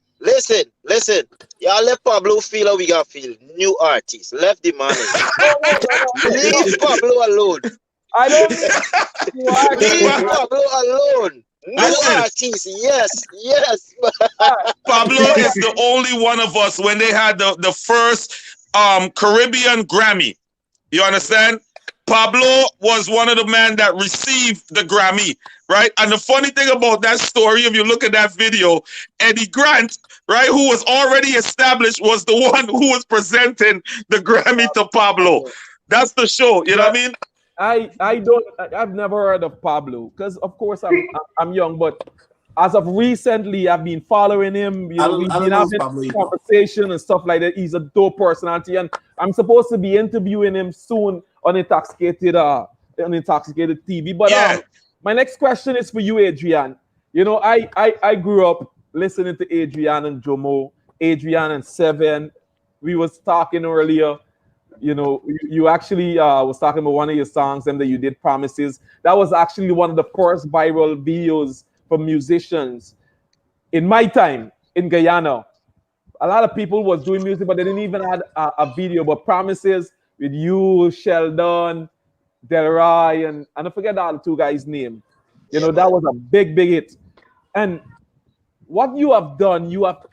Y'all let Pablo feel how we got feel. New artists. Left the man. Leave Pablo alone. I don't leave Pablo alone. New artists, yes. Pablo is the only one of us when they had the first Caribbean Grammy. You understand? Pablo was one of the men that received the Grammy, right? And the funny thing about that story, if you look at that video, Eddie Grant, right, who was already established, was the one who was presenting the Grammy to Pablo. That's the show, you know what I mean? I've never heard of Pablo because of course I'm young, but as of recently I've been following him. You know, we've been having conversation and stuff like that. He's a dope personality, and I'm supposed to be interviewing him soon on Intoxicated TV. But my next question is for you, Adrian. You know, I grew up listening to Adrian and Jamall, Adrian and Seven. We was talking earlier. You know, you actually was talking about one of your songs and that you did Promises. That was actually one of the first viral videos for musicians in my time in Guyana. A lot of people was doing music, but they didn't even have a video. But Promises with you, Sheldon, Delroy, and I forget the other two guys' name. You know, that was a big hit. And what you have done, you have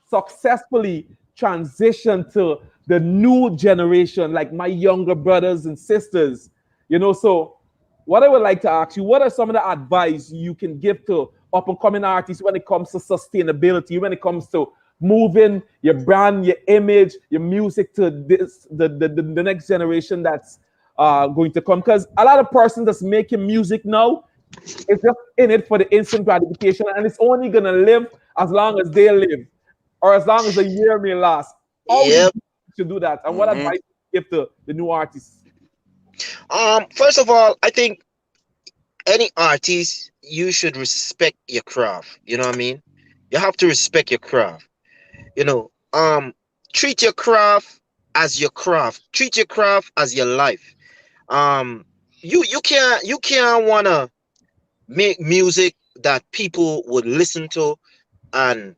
successfully transitioned to the new generation, like my younger brothers and sisters, you know. So what I would like to ask you, what are some of the advice you can give to up and coming artists when it comes to sustainability, when it comes to moving your brand, your image, your music to the next generation that's going to come? Because a lot of persons that's making music now is just in it for the instant gratification, and it's only gonna live as long as they live, or as long as a year may last. To do that, and what advice you give to the new artists? First of all, I think any artist, you should respect your craft. You know what I mean? You have to respect your craft. You know, treat your craft as your craft. Treat your craft as your life. You can't wanna make music that people would listen to, and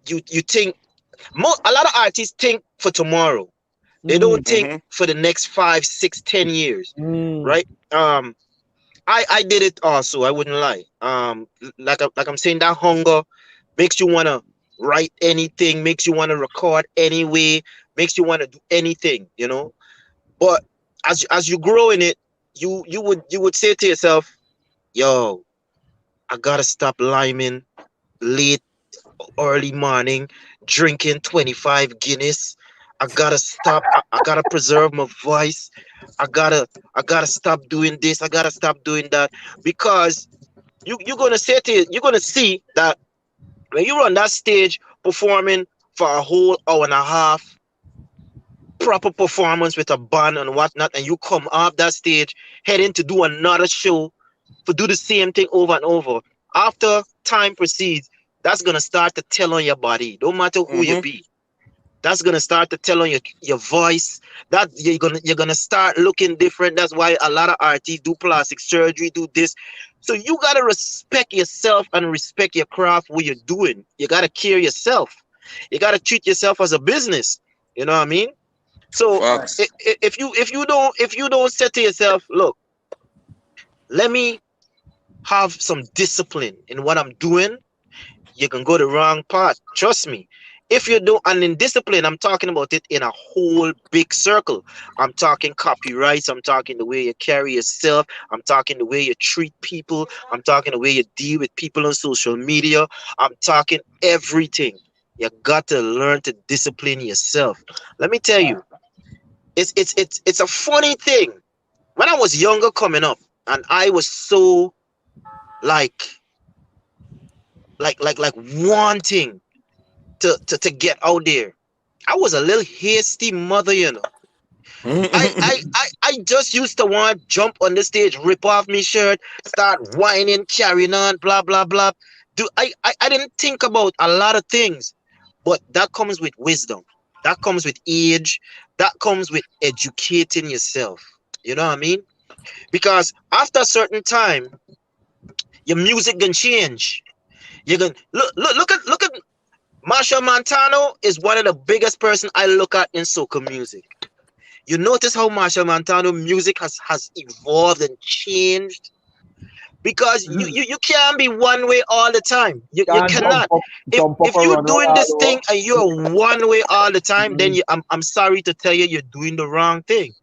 you think. A lot of artists think for tomorrow. They don't think for the next 5, 6, 10 years, right? I did it also. I wouldn't lie. Like I'm saying, that hunger makes you want to write anything, makes you want to record anyway, makes you want to do anything, you know. But as you grow in it, you would say to yourself, yo, I gotta stop liming late, early morning, drinking 25 Guinness. I gotta stop. I gotta preserve my voice. I gotta stop doing this. I gotta stop doing that, because you're gonna see that when you're on that stage performing for a whole hour and a half, proper performance with a band and whatnot, and you come off that stage heading to do another show, to do the same thing over and over. After time proceeds, that's gonna start to tell on your body. Don't matter who you be. That's gonna start to tell on your voice. That you're gonna start looking different. That's why a lot of artists do plastic surgery, do this. So you gotta respect yourself and respect your craft, what you're doing. You gotta care yourself. You gotta treat yourself as a business. You know what I mean? So if you don't say to yourself, look, let me have some discipline in what I'm doing, you can go the wrong path. Trust me. If you don't, and in discipline, I'm talking about it in a whole big circle. I'm talking copyrights. I'm talking the way you carry yourself. I'm talking the way you treat people. I'm talking the way you deal with people on social media. I'm talking everything. You got to learn to discipline yourself. Let me tell you, it's a funny thing. When I was younger coming up, and I was so like wanting to get out there. I was a little hasty mother, you know. I just used to want to jump on the stage, rip off my shirt, start whining, carrying on, blah blah blah. I didn't think about a lot of things, but that comes with wisdom. That comes with age. That comes with educating yourself. You know what I mean? Because after a certain time, your music can change. You can look at Marshall Montano is one of the biggest person I look at in soca music. You notice how Marshall Montano music has evolved and changed because you can't be one way all the time. You cannot. If you're doing this thing and you're one way all the time, then I'm sorry to tell you, you're doing the wrong thing.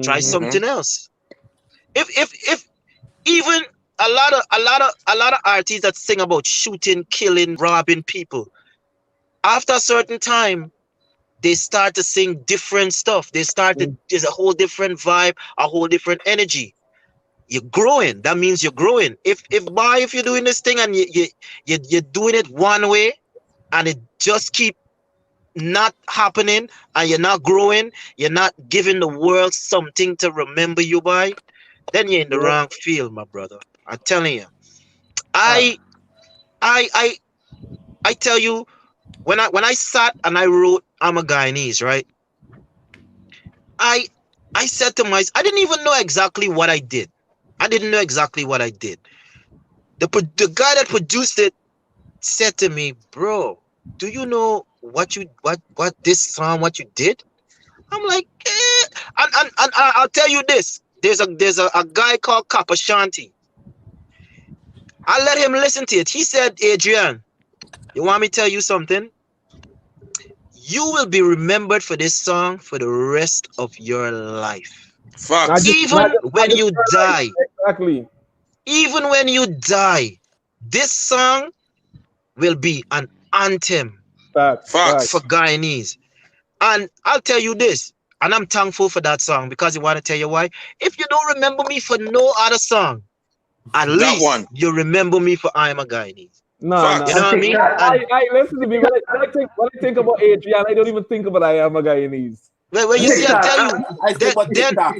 Try something else. If even a lot of artists that sing about shooting, killing, robbing people, after a certain time, they start to sing different stuff. They start to, there's a whole different vibe, a whole different energy. You're growing. That means you're growing. If you're doing this thing and you're doing it one way and it just keep not happening and you're not growing, you're not giving the world something to remember you by, then you're in the wrong field, my brother. I'm telling you. I tell you, when I sat and I wrote I'm a Guyanese, right? I said to myself, I didn't even know exactly what I did. I didn't know exactly what I did. The guy that produced it said to me, bro, do you know what this song, what you did? I'm like, and I'll tell you this. There's a guy called Kappa Shanti. I let him listen to it. He said, Adrian, you want me to tell you something? You will be remembered for this song for the rest of your life. Facts. Even when you die. Exactly. Even when you die, this song will be an anthem Facts. for Guyanese. And I'll tell you this, and I'm thankful for that song because I want to tell you why. If you don't remember me for no other song, at least you remember me for I Am a Guyanese. No. You know what I mean? I listen to me. When I think about Adrian, I don't even think about I Am a Guyanese. Well, you see, I'll tell you. I think about TikTok.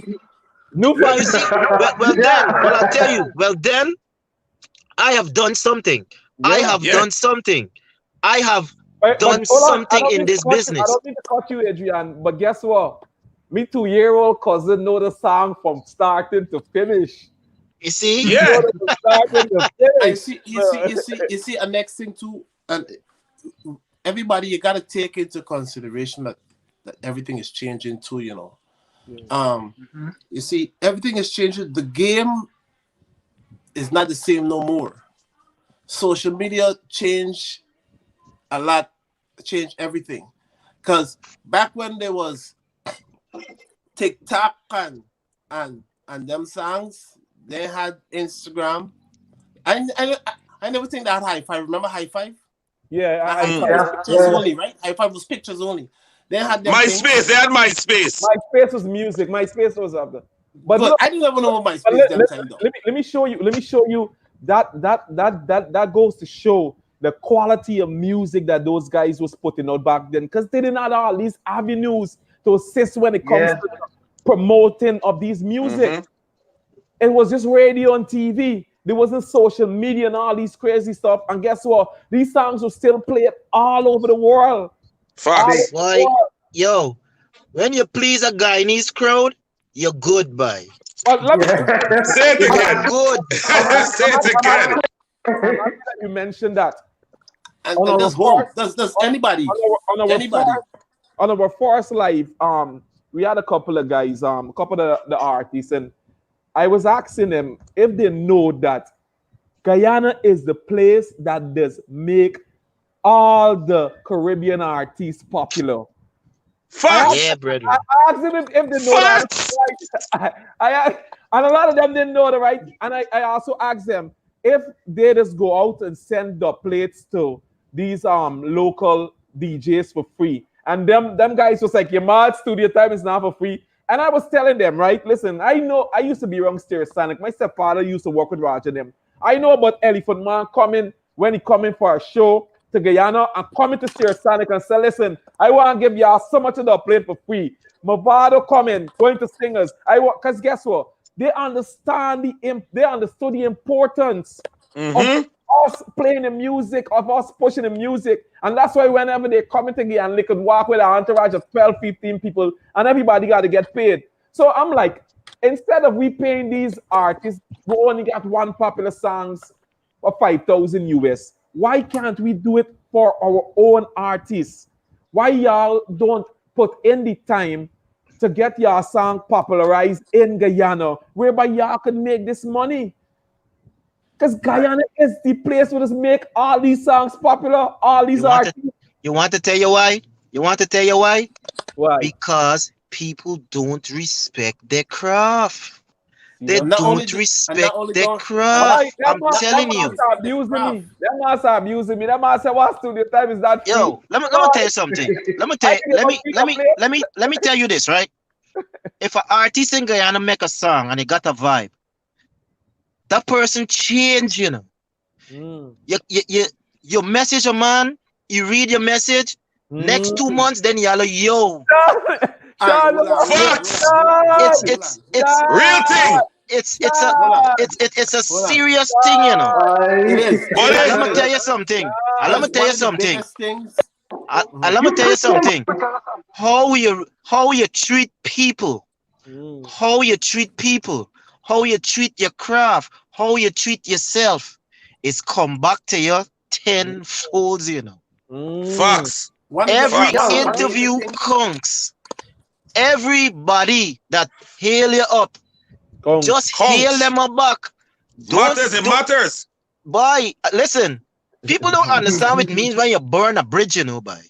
No, well, you see, I'll tell you. Well, then, I have done something. Yeah. I have done something. I have done something in this business. I don't need to cut you, Adrian, but guess what? Me 2-year-old cousin know the song from starting to finish. You see? Yeah. I see. You see. A next thing too, and everybody, you gotta take into consideration that everything is changing too. You know. You see, everything is changing. The game is not the same no more. Social media changed a lot, changed everything. Cause back when there was TikTok and them songs, they had Instagram. I never think that High Five. Remember High Five? Yeah, High Five was pictures only, right? High Five was pictures only. They had them MySpace. They had MySpace. MySpace was music. MySpace was up there. But look, I didn't ever know what MySpace time though. Let me show you that goes to show the quality of music that those guys was putting out back then, because they didn't have all these avenues to assist when it comes to promoting of these music. It was just radio and TV. There wasn't social media and all these crazy stuff. And guess what? These songs were still played all over the world. Facts. Boy, yo, when you please a Guyanese crowd, you're good, bye. Well, let me say it again. Good. Say it again. You mentioned that. And does anybody on our first live, we had a couple of guys, a couple of the artists, and I was asking them if they know that Guyana is the place that does make all the Caribbean artists popular. Facts. Yeah, I brethren. asked them if they know that, Facts. right? And a lot of them didn't know that, right? And I also asked them if they just go out and send the plates to these local DJs for free. And them guys was like, your mad studio time is not for free. And I was telling them, right? Listen, I know I used to be around Stereosonic. My stepfather used to work with Roger them. I know about Elephant Man coming when he coming for a show to Guyana and coming to Stereosonic and say, listen, I want to give y'all so much of the plate for free. Movado coming, going to singers. Because guess what? They understand they understood the importance of us playing the music, of us pushing the music. And that's why whenever they come into Guyana, they could walk with an entourage of 12, 15 people and everybody got to get paid. So I'm like, instead of we paying these artists who only got one popular songs for 5,000 US, why can't we do it for our own artists? Why y'all don't put in the time to get your song popularized in Guyana, whereby y'all can make this money? Because Guyana is the place where just make all these songs popular, all these You want to artists. you want to tell you why? You want to tell you why? Why? Because people don't respect their craft. You They know? And not only don't th- and not respect only their don't and Why? craft. That I'm man, that telling man you. start the abusing craft. me. That man start abusing me. That man said, "What studio time is that free?" Yo, let me God, tell you something. Let me I tell you, give you a free play. let me tell you this, right? If an artist in Guyana make a song and it got a vibe, that person change, you know. Mm. You message a man, you read your message, next Mm. 2 months, then you're like, yo, All right, Sean, Facts. it's Sean, it's hold on. it's Real Sean, thing. it's a Hold on. it's a Hold on. serious thing, you know. Sean. It is. But And let then, me tell you something. And let me Because tell one you of the something. biggest things. And let me You tell you pretend. something. How you treat people, Mm. how you treat people, how you treat your craft, how you treat yourself, is come back to you tenfold, you know. Mm. facts. One of the Every one Facts. of the major interview things. counts. Everybody that hail you up, just Conks. hail Counts. them up back. Matters. It Don't matters. boy. Listen, people don't understand what it means when you burn a bridge, you know, boy.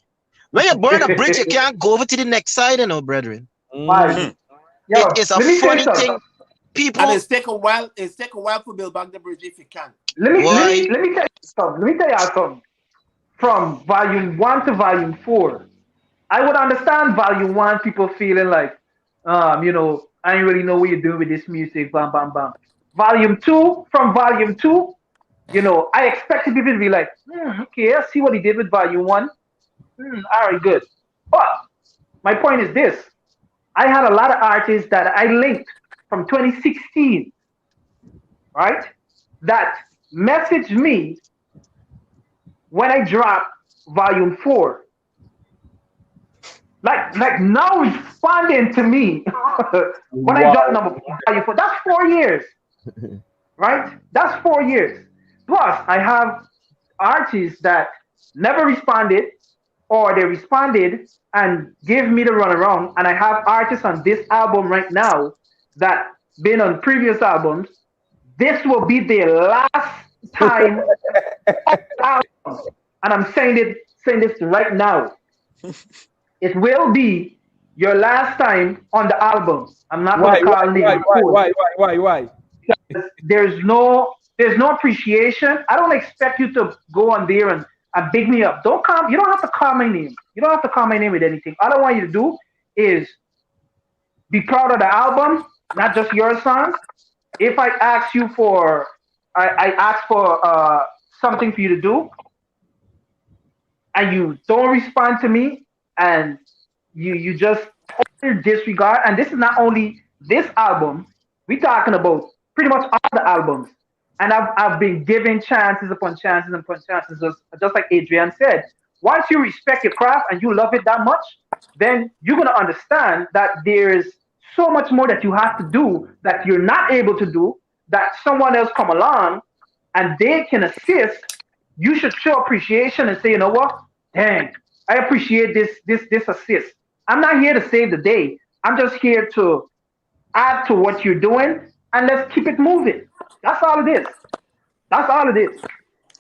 When you burn a bridge, you can't go over to the next side, you know, brethren. Why? Mm. Yo, It is a let me tell you funny something. thing. And People, it's take a while. It's take a while to build back the bridge if you can. Let me let me boy, let me tell you something. Let me tell you something. From volume 1 to volume 4, I would understand volume 1 people feeling like, I ain't really know what you're doing with this music, bam, bam, bam. Volume 2, from volume 2, I expected people to be like, okay, I see what he did with volume 1. All right, good. But my point is this: I had a lot of artists that I linked from 2016, right? That messaged me when I dropped volume 4, like now responding to me when I dropped Wow. number volume 4. That's 4 years, right? That's 4 years. Plus, I have artists that never responded, or they responded and gave me the runaround. And I have artists on this album right now that been on previous albums. This will be their last time on the album, and I'm saying this right now. It will be your last time on the album. I'm not gonna Why? Why? call Why? names, of Why? course. Why? Why? Why? Why? There's no appreciation. I don't expect you to go on there and big me up. Don't come. You don't have to call my name. You don't have to call my name with anything. All I want you to do is be proud of the album, not just your songs. If I ask you for, I ask for something for you to do, and you don't respond to me, and you just totally disregard. And this is not only this album. We're talking about pretty much all the albums. And I've been given chances upon chances upon chances, just like Adrian said. Once you respect your craft and you love it that much, then you're gonna understand that there's so much more that you have to do that you're not able to do, that someone else come along and they can assist. You should show appreciation and say, you know what? Dang, I appreciate this assist. I'm not here to save the day. I'm just here to add to what you're doing, and let's keep it moving. That's all it is. That's all it is.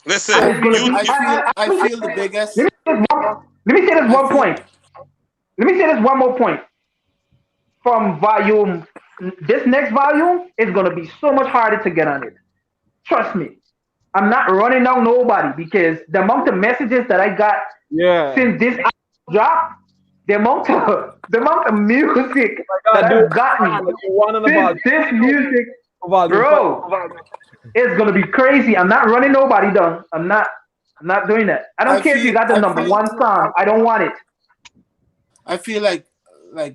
Listen, And it's gonna you be. I feel the biggest. Let me say this I one feel point. Let me say this one more point. From volume, this next volume is gonna be so much harder to get on it. Trust me. I'm not running down nobody because the amount of messages that I got Yeah. since this album dropped, the amount of music that God, do I've gotten you want on since about this music, volume 5? bro, it's gonna be crazy. I'm not running nobody down. I'm not doing that. I don't I care if you feel got the I number feel one song. I don't want it. I feel like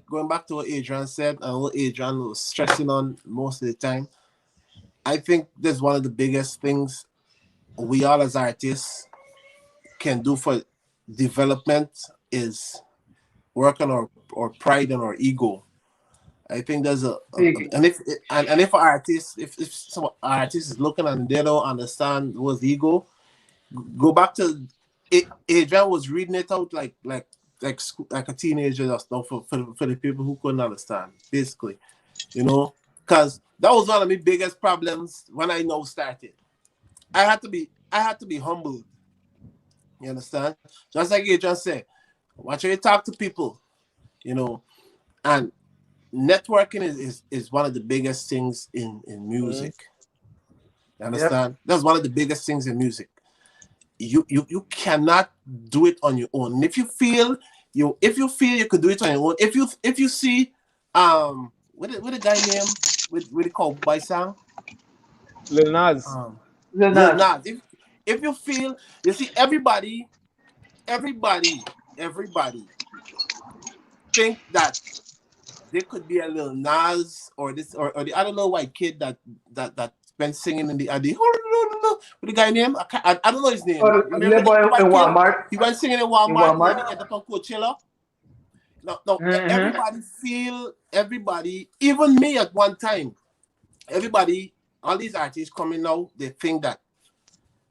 going back to what Adrian said and what Adrian was stressing on most of the time. I think that's one of the biggest things we all as artists can do for development is work on our pride and our ego. I think there's and if an artist if some artist is looking and they don't understand what's ego, go back to it. Adrian was reading it out like a teenager or stuff for the people who couldn't understand, basically, because that was one of my biggest problems when I now started. I had to be humbled. You understand? Just like Adrian said, watch how you talk to people, you know, and networking is one of the biggest things in music. You Yep. understand? That's one of the biggest things in music. You cannot do it on your own. And if you feel you could do it on your own, if you see what the guy name with the cowboy song, Lil Nas. Lil Lil Nas. Nas. If you feel, you see, everybody think that there could be a Lil Nas or this or the I don't know white kid that's been singing in the what the guy name? I don't know his name. Or the Remember little the boy white in kid? Walmart. He went singing in In Walmart and then he Walmart. ended up on Coachella. No, Mm-hmm. everybody, even me at one time, everybody, all these artists coming now, they think that,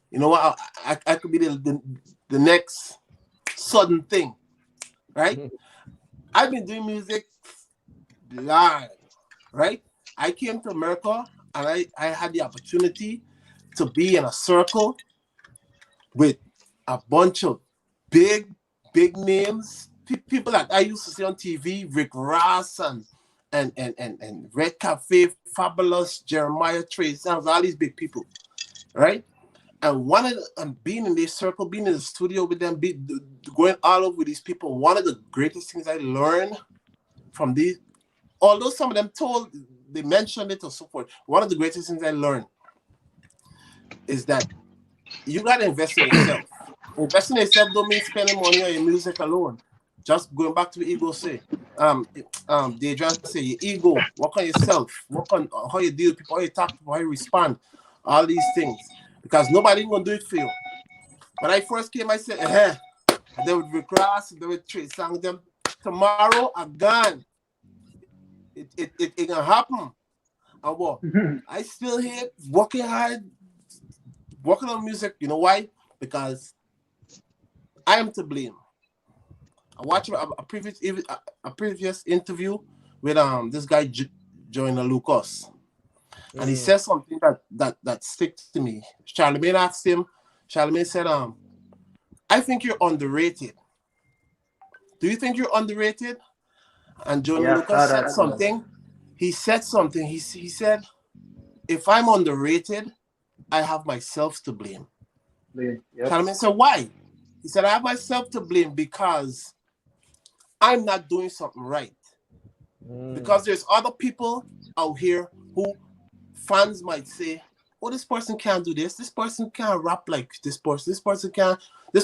you know what, I could be the next sudden thing, right? I've been doing music live, right? I came to America and I had the opportunity to be in a circle with a bunch of big names, people that I used to see on TV, Rick Ross and Red Cafe, Fabulous, Jeremiah Trey Sounds, all these big people, right? And being in this circle, being in the studio with them, going all over with these people, one of the greatest things I learned from these, although some of them they mentioned it or so forth, one of the greatest things I learned is that you got to invest in yourself. Investing in yourself don't mean spending money on your music alone. Just going back to what ego say. Deidre say your ego, work on yourself, work on how you deal with people, how you talk to people, how you respond, all these things. Because nobody gonna do it for you. When I first came, I said, they would recross, they would sang them. Tomorrow I'm gone. It gonna happen. And what? I still here working hard, working on music. You know why? Because I am to blame. I watched a previous interview with this guy Joyner Lucas, and he said something that stick to me. Charlemagne asked him. Charlemagne said, "I think you're underrated. Do you think you're underrated?" And Joyner Yeah, I Lucas saw said that. something. He said something. He said, "If I'm underrated, I have myself to blame." Yep. Charlemagne said, "Why?" He said, "I have myself to blame because I'm not doing something right. Because there's other people out here who fans might say, oh, this person can't do this. This person can't rap like this person. This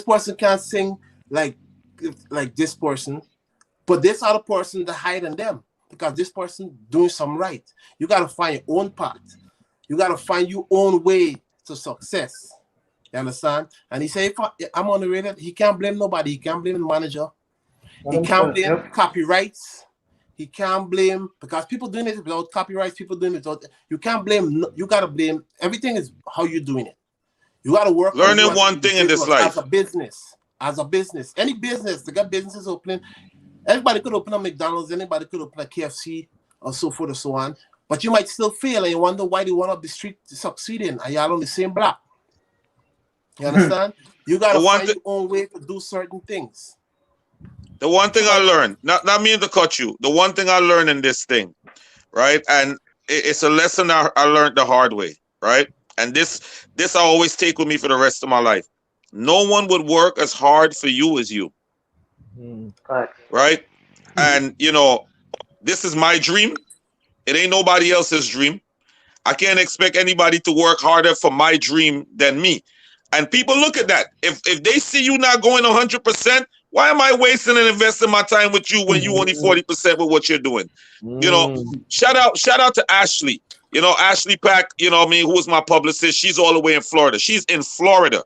person can't sing like this person. But this other person to hide in them because this person doing something right. You got to find your own path. You got to find your own way to success. You understand?" And he said, if I'm underrated, he can't blame nobody. He can't blame the manager. He can't blame copyrights. He can't blame, because people doing it without copyrights, people doing it without, you can't blame, you got to blame, everything is how you're doing it. You got to work on Learning one thing in this life. As a business. Any business, they got businesses opening. Everybody could open a McDonald's, anybody could open a KFC or so forth or so on. But you might still fail and you wonder why they want up the street succeeding and y'all on the same block. You understand? You gotta The one find thi- your own way to do certain things. the one thing I learned, not meaning to cut you, the one thing I learned in this thing, right? And it's a lesson I learned the hard way, right? And this I always take with me for the rest of my life. No one would work as hard for you as you, Correct. right? And you know, this is my dream. It ain't nobody else's dream. I can't expect anybody to work harder for my dream than me. And people look at that. If they see you not going 100%, why am I wasting and investing my time with you when you only 40% with what you're doing? You know, shout out to Ashley. You know, Ashley Pack, you know what I mean, who was my publicist. She's all the way in Florida. She's in Florida,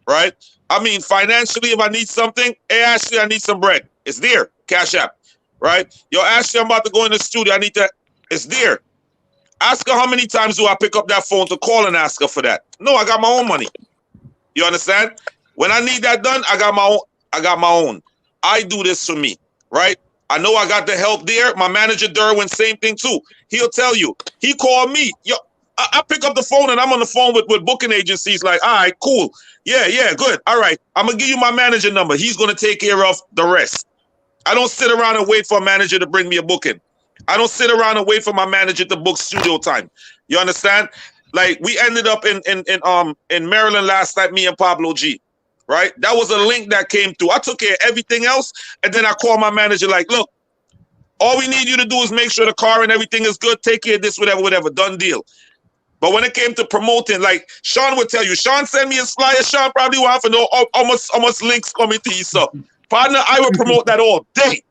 right? I mean, financially, if I need something, hey, Ashley, I need some bread. It's there. Cash App, right? Yo, Ashley, I'm about to go in the studio. I need that. It's there. Ask her how many times do I pick up that phone to call and ask her for that. No, I got my own money. You understand? When I need that done, I got my own. I do this for me, right? I know I got the help there. My manager Derwin, same thing too. He'll tell you. He called me. Yo, I pick up the phone and I'm on the phone with booking agencies. Like, all right, cool. Yeah, good. All right, I'm gonna give you my manager number. He's gonna take care of the rest. I don't sit around and wait for a manager to bring me a booking. I don't sit around and wait for my manager to book studio time. You understand? Like we ended up in Maryland last night, me and Pablo G. Right? That was a link that came through. I took care of everything else, and then I called my manager like, look, all we need you to do is make sure the car and everything is good. Take care of this, whatever. Done deal. But when it came to promoting, like Shawn would tell you, Shawn send me a flyer. Shawn probably want to know how much links coming to you. So, partner, I will promote that all day.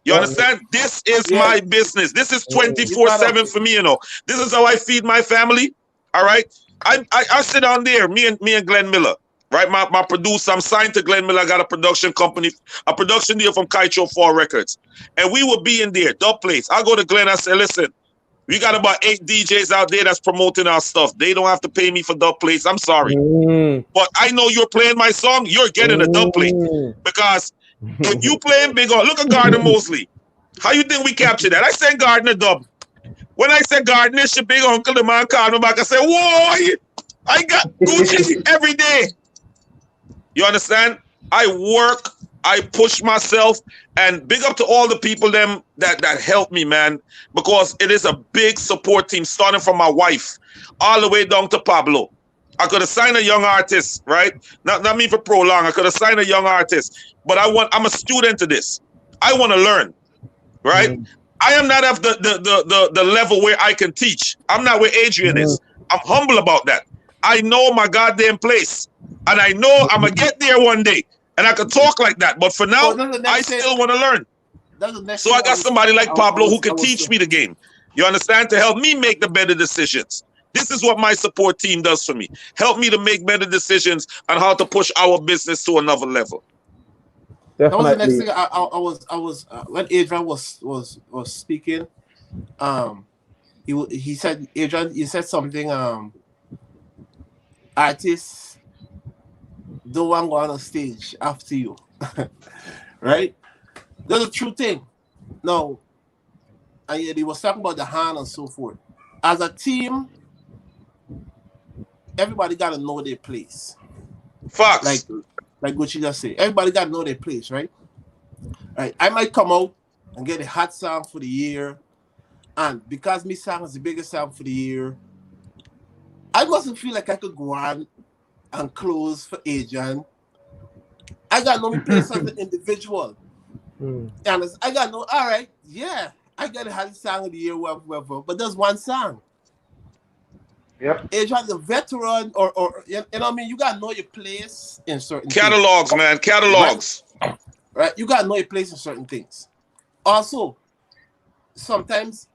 You understand? This is my business. This is 24/7 for me, you know. This is how I feed my family. All right. I sit down there, me and Glenn Miller, right? My producer, I'm signed to Glenn Miller. I got a production company, a production deal from Kaito 4 Records. And we would be in there, dub plates. I go to Glenn, I say, listen, we got about 8 DJs out there that's promoting our stuff. They don't have to pay me for dub plates. I'm sorry. But I know you're playing my song, you're getting a dub plate. Because if you playing big on, look at Gardner Mosley. How you think we captured that? I said Gardner dub. When I said Gardner, your big uncle, the man called me back. I said, whoa, I got Gucci every day. You understand? I work, I push myself, and big up to all the people them that help me, man, because it is a big support team, starting from my wife all the way down to Pablo. I could have signed a young artist, right? Not me for prolong. I could have signed a young artist, but I'm a student to this. I want to learn, right? I am not at the level where I can teach. I'm not where Adrian is. I'm humble about that. I know my goddamn place, and I know I'm gonna get there one day, and I can talk like that. But for now, I still want to learn. So I got somebody like Pablo who can teach me the game. You understand? To help me make the better decisions. This is what my support team does for me. Help me to make better decisions on how to push our business to another level. That was the next thing. I was when Adrian was speaking. He said, Adrian, you said something. Artists don't want to go on a stage after you, right? That's a true thing. Now, and he was talking about the hand and so forth. As a team, everybody got to know their place. Facts. Like what you just said. Everybody got to know their place, right? Right. I might come out and get a hot song for the year. And because my song is the biggest song for the year, I mustn't feel like I could go on and close for Adrian. I got no place as an individual. And I got no, all right, yeah, I got a hot song of the year, whatever, but there's one song. Yep. Adrian's a veteran, or you know what I mean? You got to know your place in certain catalogs, things. Man, catalogs. Right? You got to know your place in certain things. Also, sometimes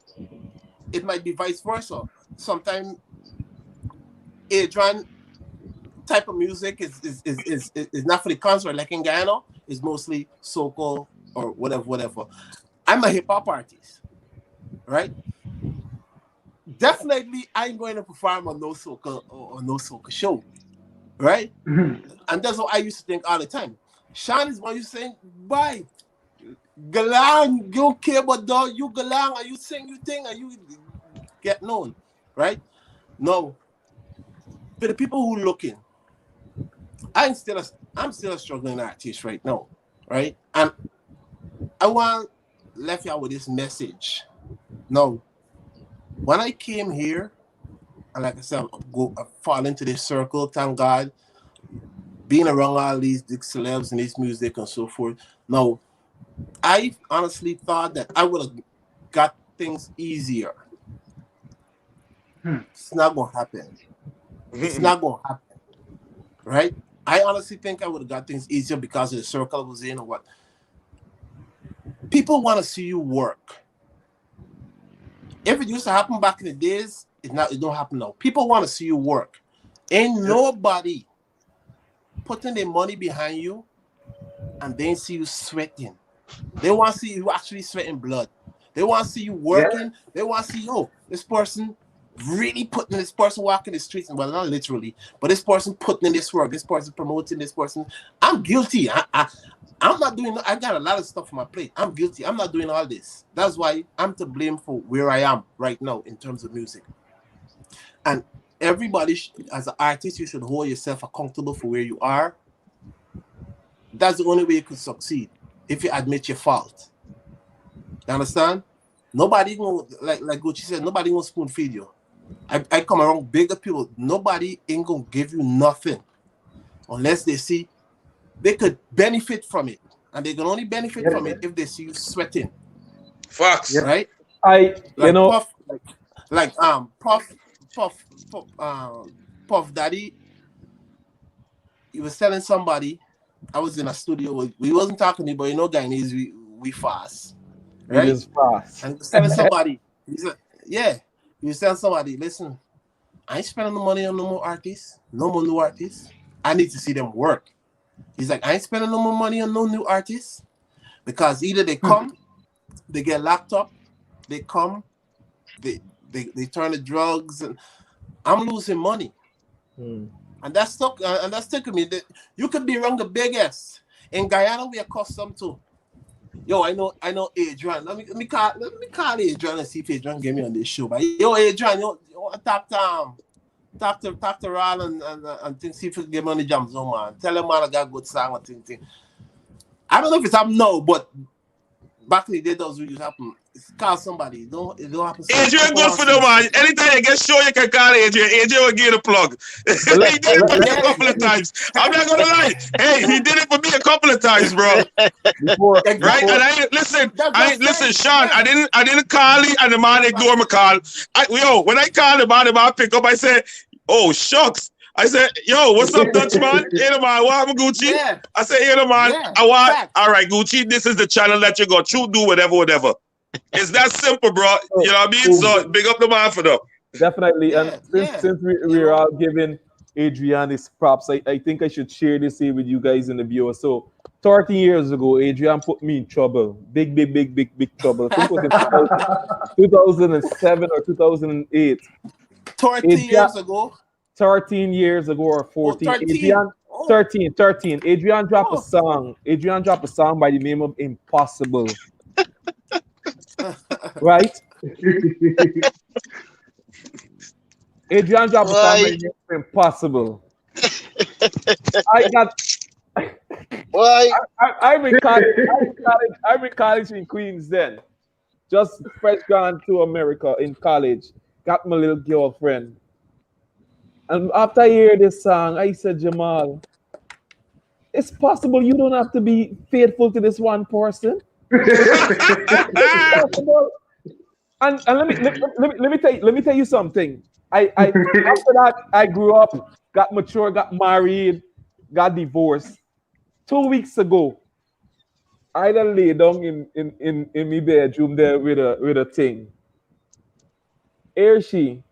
it might be vice versa. Sometimes Adrian type of music is not for the concert. Like in Guyana, it's mostly soca or whatever. I'm a hip hop artist, right? Definitely, I ain't going to perform on no soca show, right? And that's what I used to think all the time. Shawn is one you saying, "Bye, galang, you don't care about dog. You galang and you sing, you thing, and you get known, right?" No. For the people who looking, I'm still a struggling artist right now, right? And I want left y'all with this message. No, when I came here, and like I said, I fall into this circle. Thank God, being around all these big celebs and this music and so forth. No, I honestly thought that I would have got things easier. It's not gonna happen. It's not gonna happen, right? I honestly think I would have got things easier because of the circle I was in or what. People want to see you work. If it used to happen back in the days, it don't happen now. People want to see you work. Ain't nobody putting their money behind you and they see you sweating. They want to see you actually sweating blood. They want to see you working. Yeah. They want to see, this person really putting this person walking the streets, well, not literally, but this person putting in this work, this person promoting this person. I'm guilty. I'm not doing. I got a lot of stuff on my plate. I'm guilty. I'm not doing all this. That's why I'm to blame for where I am right now in terms of music. And everybody, as an artist, you should hold yourself accountable for where you are. That's the only way you could succeed, if you admit your fault. You understand? Nobody gonna, like Gucci said, nobody gonna spoon feed you. I come around bigger people. Nobody ain't gonna give you nothing unless they see they could benefit from it, and they can only benefit from it if they see you sweating. Facts, right? Puff Daddy. He was telling somebody. I was in a studio. We wasn't talking to me, but Guyanese, we fast. Right? It is fast. And he was telling somebody. He said, yeah. He was telling somebody, listen, I ain't spending no money on no more artists, no more new artists. I need to see them work. He's like, I ain't spending no more money on no new artists because either they come, they get locked up, they come, they turn to drugs, and I'm losing money. And that's stuck. And that's taking me. You could be wrong the biggest. In Guyana, we are accustomed to. Yo, I know Adrian. Let me call Adrian and see if Adrian get me on this show. But yo, Adrian, you want to talk to Ral and think, see if you can get me on the jam zone, man. Tell him, man, I got a good song or thing. I don't know if it's happened now, but back in the day, those videos happen. Call somebody. It don't happen. Adrian, good for the man. Anytime you get show, you can call Adrian. Adrian will give you the plug. He did it for me a couple of times. I'm not gonna lie. Hey, he did it for me a couple of times, bro. Right? And I listen, Sean. I didn't call him, and the man ignored my call. When I called the man pick up. I said, "Oh shucks." I said, yo, what's up, Dutchman? Hey, man, what happened, Gucci? Yeah. I said, hey, man, all right, Gucci, this is the channel that you go through, do whatever. It's that simple, bro. You know what I mean? So big up the man for that. Definitely. And since we're all giving Adrian his props, I think I should share this here with you guys in the viewer. So 13 years ago, Adrian put me in trouble. Big trouble. I think it was in 2007 or 2008. 13 years ago? 13 years ago or 14. 13. Adrian dropped a song. Adrian dropped a song by the name of Impossible. Right? Adrian dropped a song by the name of Impossible. I'm in college in Queens then. Just fresh gone to America in college. Got my little girlfriend. And after I hear this song, I said, Jamall, it's possible you don't have to be faithful to this one person. It's possible. And let me tell you something. I after that, I grew up, got mature, got married, got divorced. 2 weeks ago, I done lay down in my bedroom there with a thing. Here she.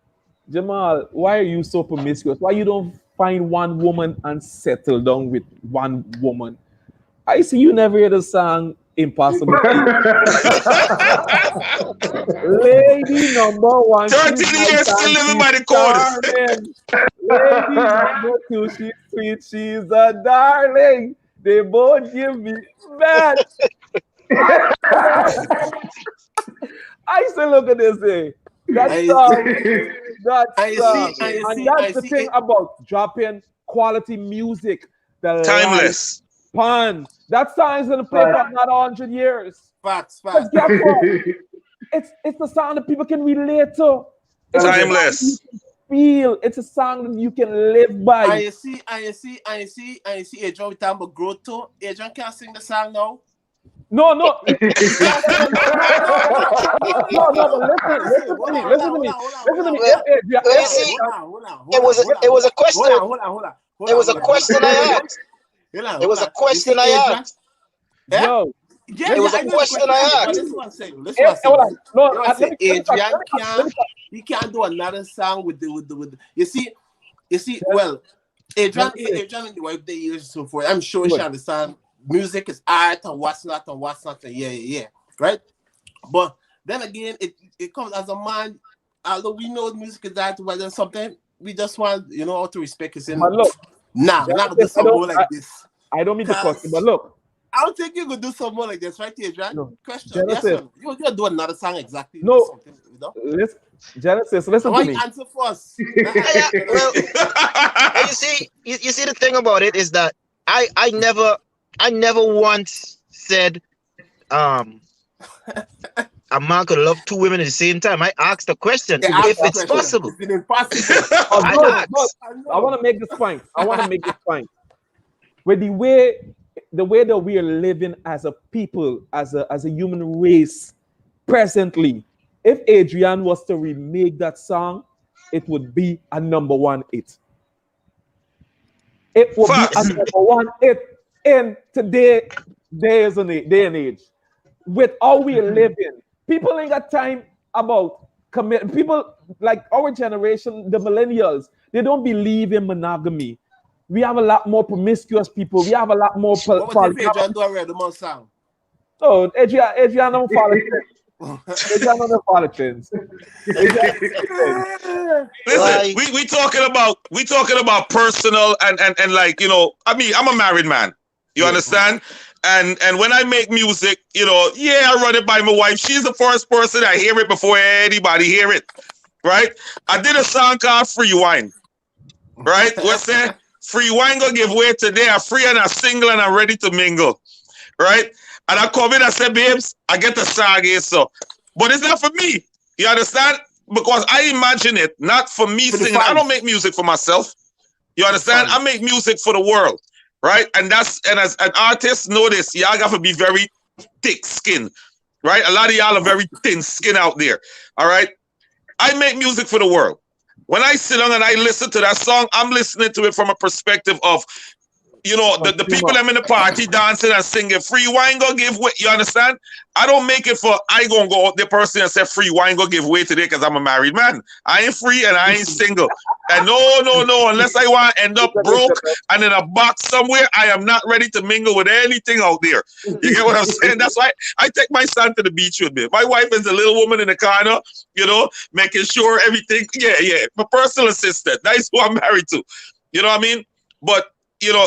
Jamall, why are you so promiscuous? Why you don't find one woman and settle down with one woman? I see you never hear the song Impossible. Lady number one. 13 years still living by the chorus. Lady number two, she's sweet, she's a darling. They both give me bad. I still look at this thing. That's the thing about dropping quality music the Timeless. Pun. That song is gonna play for another 100 years. Facts. Because guess what? It's a song that people can relate to. It's a song Timeless. that you can feel. It's a song that you can live by. And you see, Adrian, we talking about growth too. Adrian can't sing the song now. No. No, but listen to me. Listen to me. It was a question. It was a question I asked. It was a question I asked. Yo. Yeah, it was a question I asked. Listen what I'm saying. Adrian he can't do another song with the you see, well, Adrian and the wife they use so forth. I'm sure she understand music is art and what's not and yeah. Right? But then again, it comes as a man, although we know music is art, but then sometimes we just want, how to respect his But look, we're not gonna do something more like this. I don't mean to cut you, but look. I don't think you could do something more like this, right, Adrian? No. Question. Genesis. Yes, man. You're doing another song exactly. No. Genesis, listen Why to me. you answer first? Well, you see the thing about it is that I never once said a man could love two women at the same time. I asked the question if it's possible. It's impossible. I want to make this point. With the way that we are living as a people, as a human race, presently, if Adrian was to remake that song, it would be a number one hit. It would be a number one hit in today's day and age. With how we are living, people ain't got time about commit. People like our generation, the millennials, they don't believe in monogamy. We have a lot more promiscuous people. We have a lot more. What was if Adrian do a random song? Oh, Adrian don't follow trends. Adrian don't follow trends. Listen, we talking about personal and like, I mean, I'm a married man. You understand? And when I make music, I run it by my wife. She's the first person I hear it before anybody hear it. Right? I did a song called Free Wine. Right? What's that? Free wine gonna give way today. I'm free and I'm single and I'm ready to mingle. Right? And I come in and say, babes, I get the song here, so. But it's not for me. You understand? Because I imagine it, not for me singing. I don't make music for myself. You understand? I make music for the world. Right? And as an artist, know this, y'all got to be very thick skin. Right? A lot of y'all are very thin skin out there. All right? I make music for the world. When I sit down and I listen to that song, I'm listening to it from a perspective of, the people that I'm in the party dancing and singing free wine go give way. You understand? I don't make it for I gonna go out there person and say free wine go give way today because I'm a married man. I ain't free and I ain't single. And no, unless I want to end up broke and in a box somewhere, I am not ready to mingle with anything out there. You get what I'm saying? That's why I take my son to the beach with me. My wife is a little woman in the corner, making sure everything. Yeah. My personal assistant. That's who I'm married to. You know what I mean? But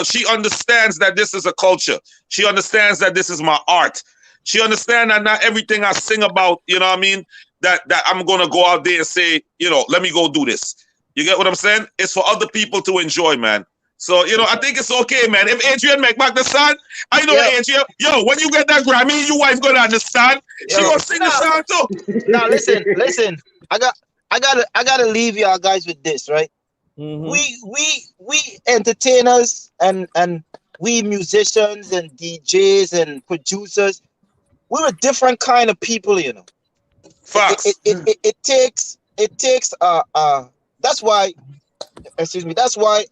she understands that this is a culture. She understands that this is my art. She understands that not everything I sing about, that I'm going to go out there and say, let me go do this. You get what I'm saying? It's for other people to enjoy, man. So, I think it's okay, man. If Adrian make back the song, I know Adrian, when you get that Grammy, your wife going to understand. She going to sing the song too. Now, listen. I gotta leave y'all guys with this, right? Mm-hmm. We entertainers and we musicians and DJs and producers, we're a different kind of people, Facts. It takes that's why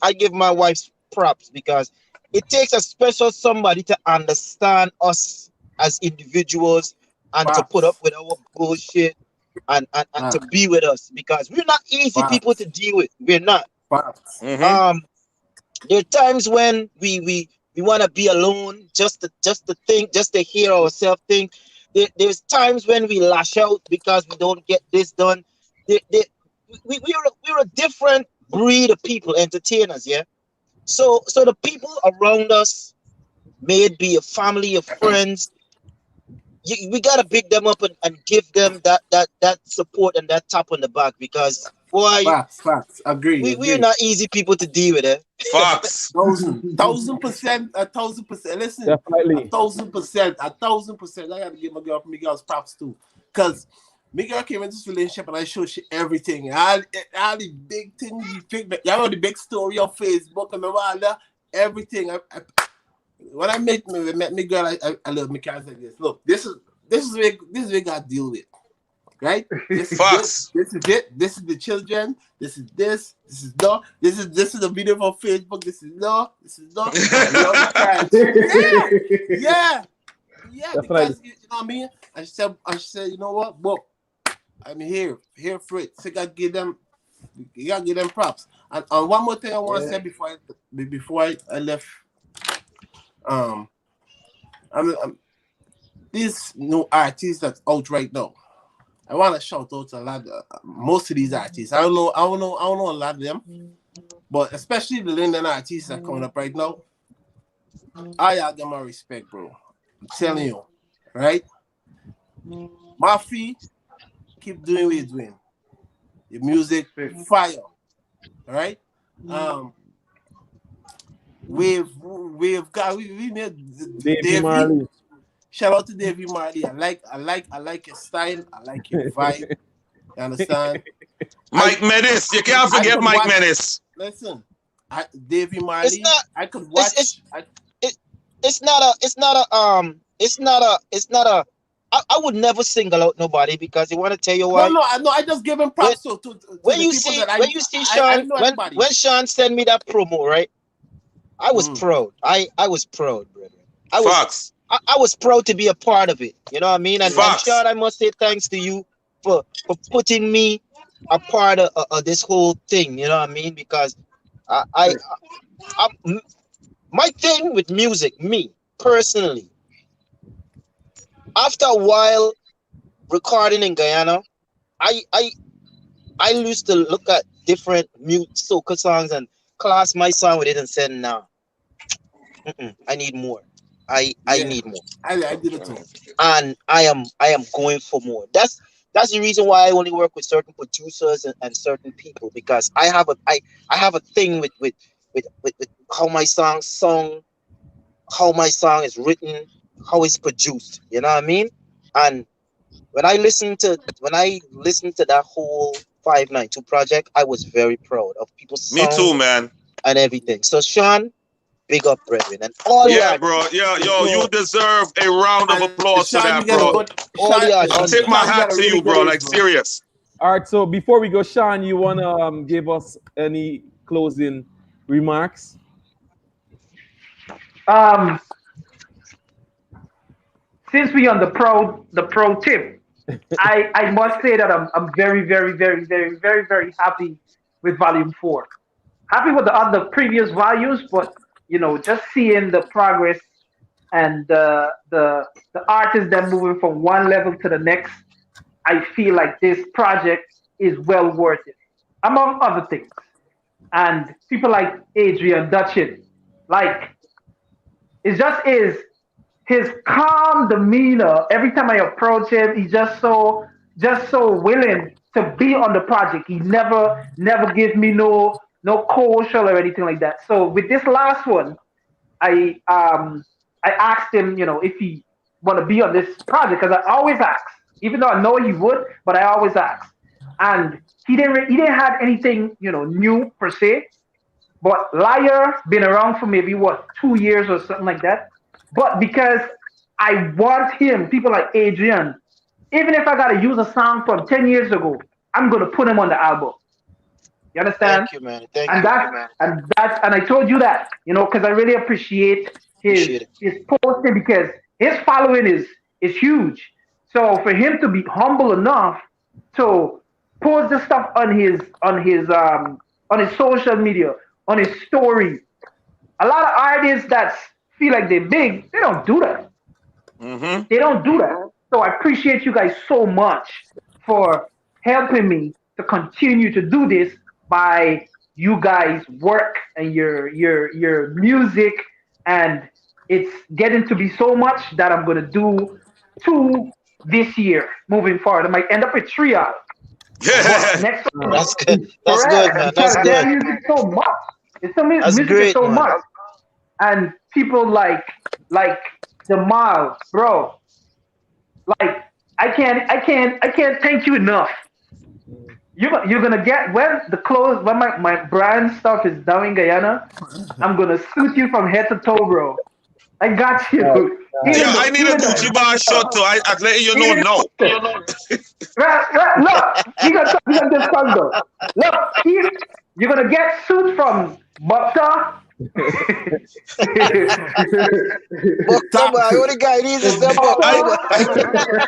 I give my wife props, because it takes a special somebody to understand us as individuals and to put up with our bullshit and to be with us, because we're not easy people to deal with. We're not. Mm-hmm. There are times when we want to be alone, just to think, just to hear ourselves think. There's times when we lash out because we don't get this done. We're a different breed of people, entertainers, yeah. So the people around us, may it be a family, of friends, we gotta pick them up and give them that support and that tap on the back, because boy, Facts. we're not easy people to deal with, eh? Facts. 1,000%, 1,000%. Listen, Definitely. 1,000%, 1,000%. I gotta give my girl Miguel's props too, cause Miguel came into this relationship and I showed she everything. All the big things, you know the big story on Facebook. I remember all that, everything. When I met Miguel, I love Miguel like this. Look, this is where God deal with. Right? This is Facts. this is it. This is the children. This is this. This is no. This is the video from Facebook. This is no. This is no. Yeah. Because you know what I mean. I said, you know what, book. I'm here for it. So you gotta give them props. And one more thing I want to say before I left. I'm these new artists that's out right now. I want to shout out a lot, most of these artists. I don't know a lot of them, but especially the London artists that are coming up right now. I gotta give my respect, bro. I'm telling you, right? Murphy, keep doing what you're doing. Your music, fire, all right? We've got we made Davey Marley. Shout out to Davey Marley. I like your style. I like your vibe. You understand? Mike Menace. You can't forget Mike Menace. Listen, Davey Marley. I could watch. It's not a. I would never single out nobody because you want to tell you why. No. I just give him props to when you see Shawn, when Shawn sent me that promo, right? I was proud. I was proud, brother. I was proud to be a part of it. You know what I mean? And Shawn, I must say thanks to you for putting me a part of this whole thing. You know what I mean? Because I my thing with music, me personally, after a while recording in Guyana, I used to look at different soca songs and class my song with it and said, "Nah, I need more. I need more." I did it too. And I am going for more. That's the reason why I only work with certain producers and certain people, because I have a thing with how my song sung, how my song is written, how it's produced. You know what I mean? And when I listened to that whole 592 project, I was very proud of people's songs. Me too, man. And everything. So Shawn, big up, brethren, and all bro. You deserve a round of applause for that, bro. I tip my hat to you, bro. Like serious. All right. So before we go, Shawn, you wanna give us any closing remarks? Since we on the pro tip, I must say that I'm very, very, very, very, very, very happy with Volume 4. Happy with the other previous values, but just seeing the progress and the artists that moving from one level to the next, I feel like this project is well worth it, among other things. And people like Adrian Dutchin, like it's just his calm demeanor. Every time I approach him, he's just so willing to be on the project. He never gives me no cold shell or anything like that. So with this last one, I asked him, if he want to be on this project, because I always ask, even though I know he would, but I always ask. And he didn't have anything new per se. But Liar been around for maybe 2 years or something like that. But because I want him, people like Adrian, even if I gotta use a song from 10 years ago, I'm gonna put him on the album. You understand? Thank you, man. Thank you, man. And I told you that, because I really appreciate his posting, because his following is huge. So for him to be humble enough to post the stuff on his social media, on his story, a lot of artists that feel like they're big, they don't do that. Mm-hmm. They don't do that. So I appreciate you guys so much for helping me to continue to do this by you guys' work and your music, and it's getting to be so much that I'm gonna do 2 this year moving forward. I might end up with 3 out. That's good. That's good, man. That's Their good. music so much. It's so That's music is great, so man. much, and people like Jamall, bro. Like I can't thank you enough. You're gonna get when the clothes when my brand stuff is down in Guyana. I'm gonna suit you from head to toe, bro. I got you. Yo, Even I the need a even Gucci the bar shot too. I'm letting you know even now. look, you got this song though. Look, you're gonna get suit from Buckta. Buckta, boy. What the guy needs is them I, Buckta, boy.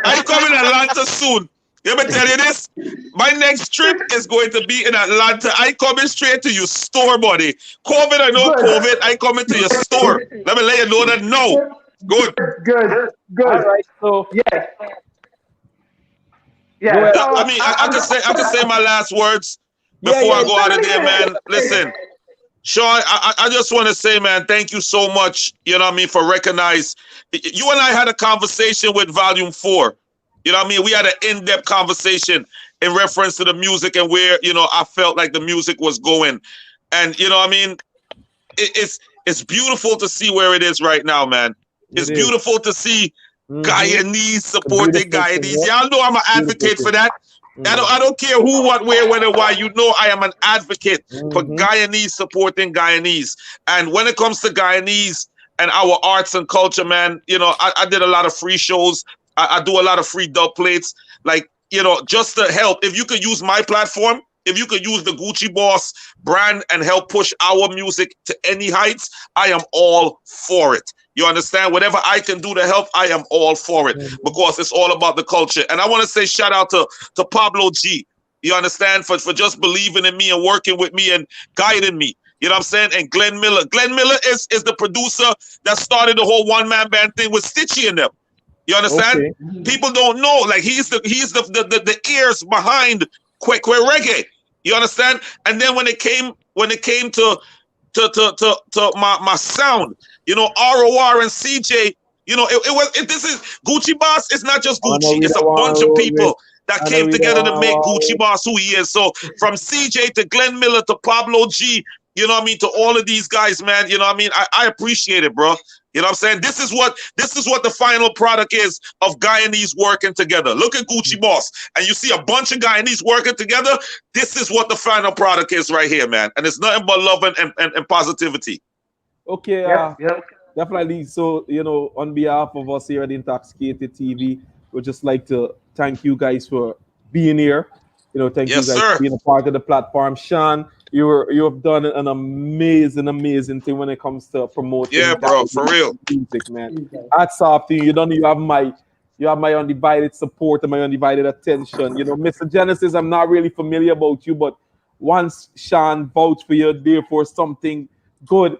I come in Atlanta soon. Let me tell you this. My next trip is going to be in Atlanta. I coming straight to your store, buddy. COVID or no Good, COVID, I coming to your store. Let me let you know that no. Good. good, All good. right, so Yeah, go yeah. ahead. So I mean, I can say my last words Yeah, before I yeah. go out of there, man. Listen, Sean, I just want to say, man, thank you so much. You know what I mean, for recognize. You and I had a conversation with Volume 4. You know what I mean? We had an in-depth conversation in reference to the music and where, you know, I felt like the music was going. And, you know what I mean? It's beautiful to see where it is right now, man. It's It is. beautiful to see Mhm. Guyanese supporting Beautiful thing, Guyanese. yeah. Y'all know I'm an Beautiful advocate thing. for that. I don't care who, what, where, when, and why. You know I am an advocate for Mhm. Guyanese supporting Guyanese. And when it comes to Guyanese and our arts and culture, man, you know, I did a lot of free shows. I do a lot of free dub plates. Like, you know, just to help. If you could use my platform, if you could use the Gucci Boss brand and help push our music to any heights, I am all for it. You understand? Whatever I can do to help, I am all for it because it's all about the culture. And I want to say shout out to Pablo G. You understand? For just believing in me and working with me and guiding me. You know what I'm saying? And Glenn Miller. Glenn Miller is the producer that started the whole one-man band thing with Stitchy and them. You understand? Okay. People don't know. Like he's the ears behind Quick Reggae. You understand? And then when it came to my sound, you know, ROR and CJ, you know, this is Gucci Boss. It's not just I know Gucci. we It's a don't want bunch to of roll with. people that I know came we don't together to want make to Gucci Boss who he is. So from CJ to Glenn Miller to Pablo G, you know what I mean, to all of these guys, man, you know what I mean? I appreciate it, bro. You know what I'm saying? This is what the final product is of Guyanese working together. Look at Gucci Boss, and you see a bunch of Guyanese working together. This is what the final product is right here, man. And it's nothing but love and positivity. Okay, Yep. definitely. So, you know, on behalf of us here at Intoxicated TV, we'd just like to thank you guys for being here. You know, thank you Yes, guys sir. for being a part of the platform. Sean, you have done an amazing thing when it comes to promoting Yeah, bro, for real. music, man. Hats off to you. You have my undivided support and my undivided attention. You know, Mr. Genesis, I'm not really familiar about you, but once Sean vouched for you, therefore something good.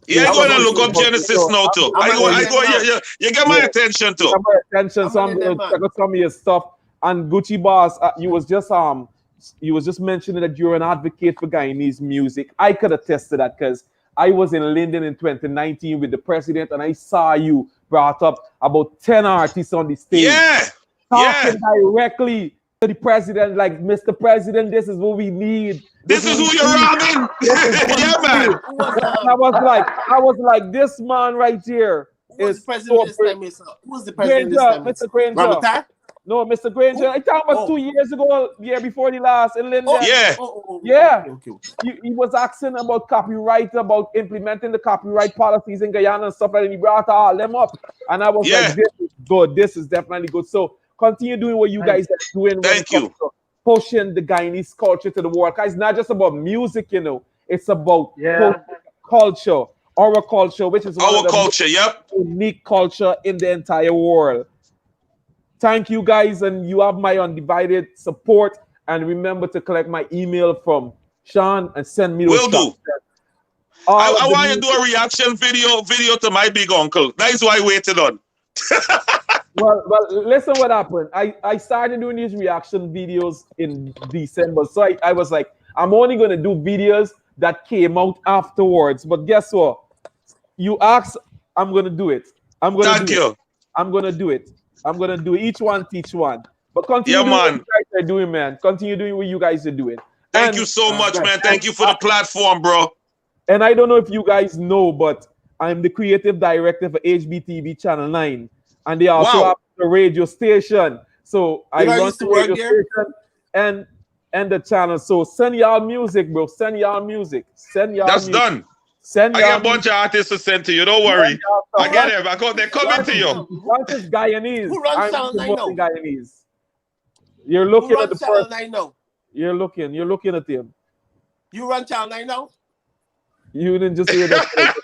Yeah, I is go and about look to up come. Genesis So now too. I'm I an go. man. You get my Yeah. attention too. Got my attention, so I'm I'm an gonna man. check out some of your stuff. And Gucci Boss, you was just mentioning that you're an advocate for Guyanese music. I could attest to that because I was in London in 2019 with the president, and I saw you brought up about 10 artists on the stage Yeah, talking directly to the president, like, Mr. President, this is what we need. This is what who we you're need. robbing. This is what Yeah, we man. need. Who was And I was like, this man right here who was the is president so this time, Mister? Who was the president this Granger, time, Mr. Granger. Ramata? No, Mr. Granger. I talked about 2 years ago, year before the last in Linden. Yeah. Yeah. Okay. He was asking about copyright, about implementing the copyright policies in Guyana and stuff like that. He brought all them up. And I was like, this is good. This is definitely good. So continue doing what you guys are doing when it comes to pushing the Guyanese culture to the world. Because it's not just about music, you know. It's about culture, our culture, which is one of the culture, yep. unique culture in the entire world. Thank you guys, and you have my undivided support. And remember to collect my email from Sean and send me those. Will do. I want you to do a reaction video to my big uncle. That is why I waited on. Well, listen what happened. I started doing these reaction videos in December. So I was like, I'm only going to do videos that came out afterwards. But guess what? You asked, I'm going to do it. I'm going to do it. I'm going to do it. Each one teach one. But continue Yeah, doing what man. you guys are doing, man. Continue doing what you guys are doing. Thank And- you so much, right. man. Thank you for the platform, bro. And I don't know if you guys know, but I'm the creative director for HBTV Channel 9. And they also Wow. have the radio station. So I You know, I run used to the work radio there. station and the channel. So send y'all music, bro. Send y'all music. Send y'all That's music. done. Send I y'all get a bunch of artists to send to you. Don't worry. I get it. They're coming to you. Once it's Guyanese, Who runs I'm Channel 9 promoting now? Guyanese. You're Who looking at the runs Channel person. 9 now? You're looking at him. You run Channel 9 now? You didn't just hear that.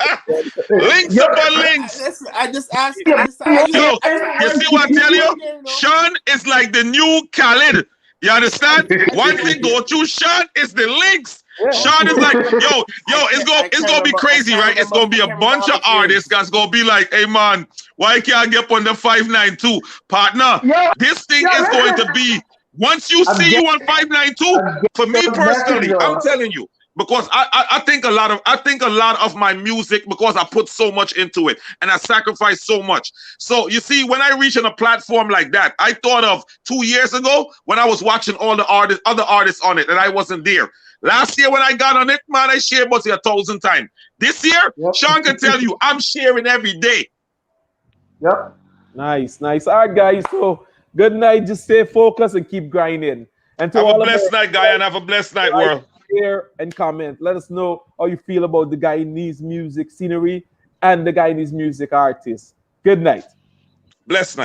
Links upon links. I just asked. Yo, you see what I tell you? Shawn is like the new Khalid. You understand? Once he go through Shawn, it's the links. Shawn is like, yo, it's gonna be crazy, right? It's gonna be a bunch of artists that's gonna be like, hey man, why can't I get on the 592? Partner, this thing is going to be, once you see you on 592, for me personally, I'm telling you, because I think a lot of my music, because I put so much into it and I sacrificed so much. So you see, when I reach on a platform like that, I thought of 2 years ago when I was watching all the other artists on it, and I wasn't there. Last year when I got on it, man, I shared about 1,000 times. This year, Shawn can tell you, I'm sharing every day. Yep. Nice. All right, guys. So good night. Just stay focused and keep grinding. And to Have all a blessed of night, guy, and have a blessed night, world. Share and comment. Let us know how you feel about the Guyanese music scenery and the Guyanese music artists. Good night. Blessed night.